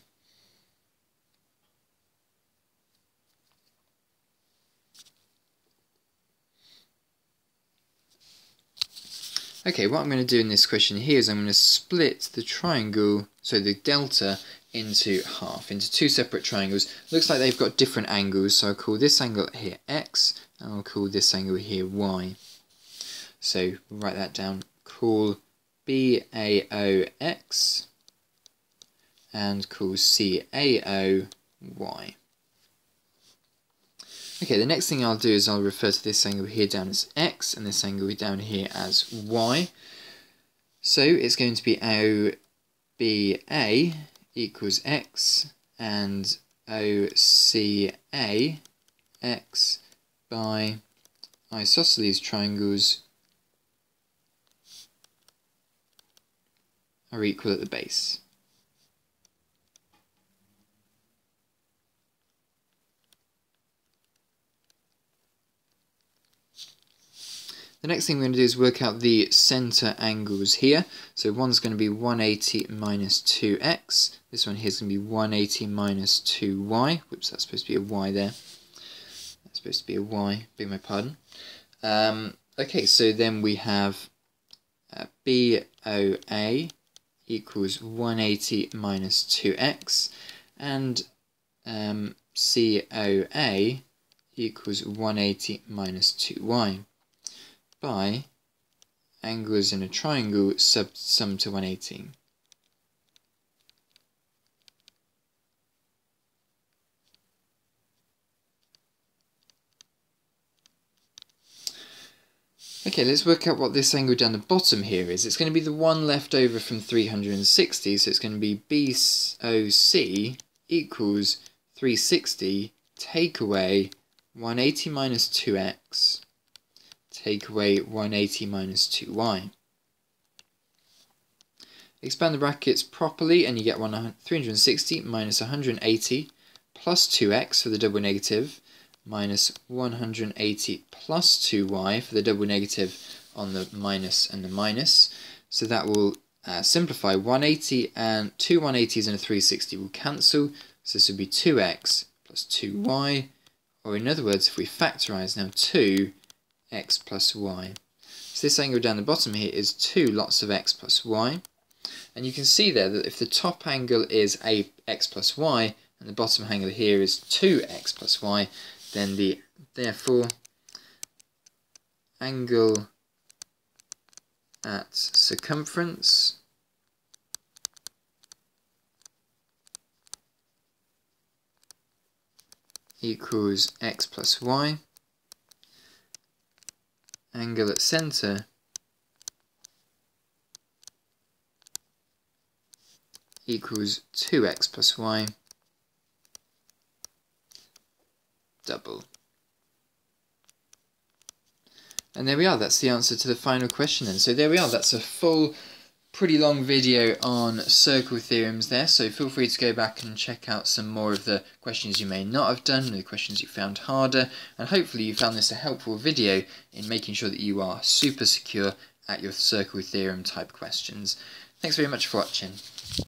S1: Okay, what I'm going to do in this question here is I'm going to split the triangle, so the delta, into half, into two separate triangles. Looks like they've got different angles, so I'll call this angle here x, and I'll call this angle here y. So we'll write that down, call BAO x, and call CAO y. Okay, the next thing I'll do is I'll refer to this angle here down as x and this angle down here as y. So it's going to be OBA equals x and OCA x by isosceles triangles are equal at the base. The next thing we're going to do is work out the centre angles here. So one's going to be 180 minus 2x. This one here is going to be 180 minus 2y. Whoops, that's supposed to be a y there. That's supposed to be a y, beg my pardon. Okay, so then we have BOA equals 180 minus 2x, and COA equals 180 minus 2y. By angles in a triangle sum to 180. Okay, let's work out what this angle down the bottom here is. It's going to be the one left over from 360, so it's going to be BOC equals 360, take away 180 minus 2x, take away 180 minus 2y. Expand the brackets properly and you get 360 minus 180 plus 2x for the double negative minus 180 plus 2y for the double negative on the minus and the minus. So that will simplify. 180 and two 180s and a 360 will cancel. So this would be 2x plus 2y, or in other words, if we factorise now, 2x plus y. So this angle down the bottom here is 2 lots of x plus y. And you can see there that if the top angle is x plus y and the bottom angle here is 2x plus y, then therefore angle at circumference equals x plus y. Angle at centre equals 2x plus y double. And there we are, that's the answer to the final question then. So there we are, that's a full pretty long video on circle theorems there, so feel free to go back and check out some more of the questions you may not have done, or the questions you found harder, and hopefully you found this a helpful video in making sure that you are super secure at your circle theorem type questions. Thanks very much for watching.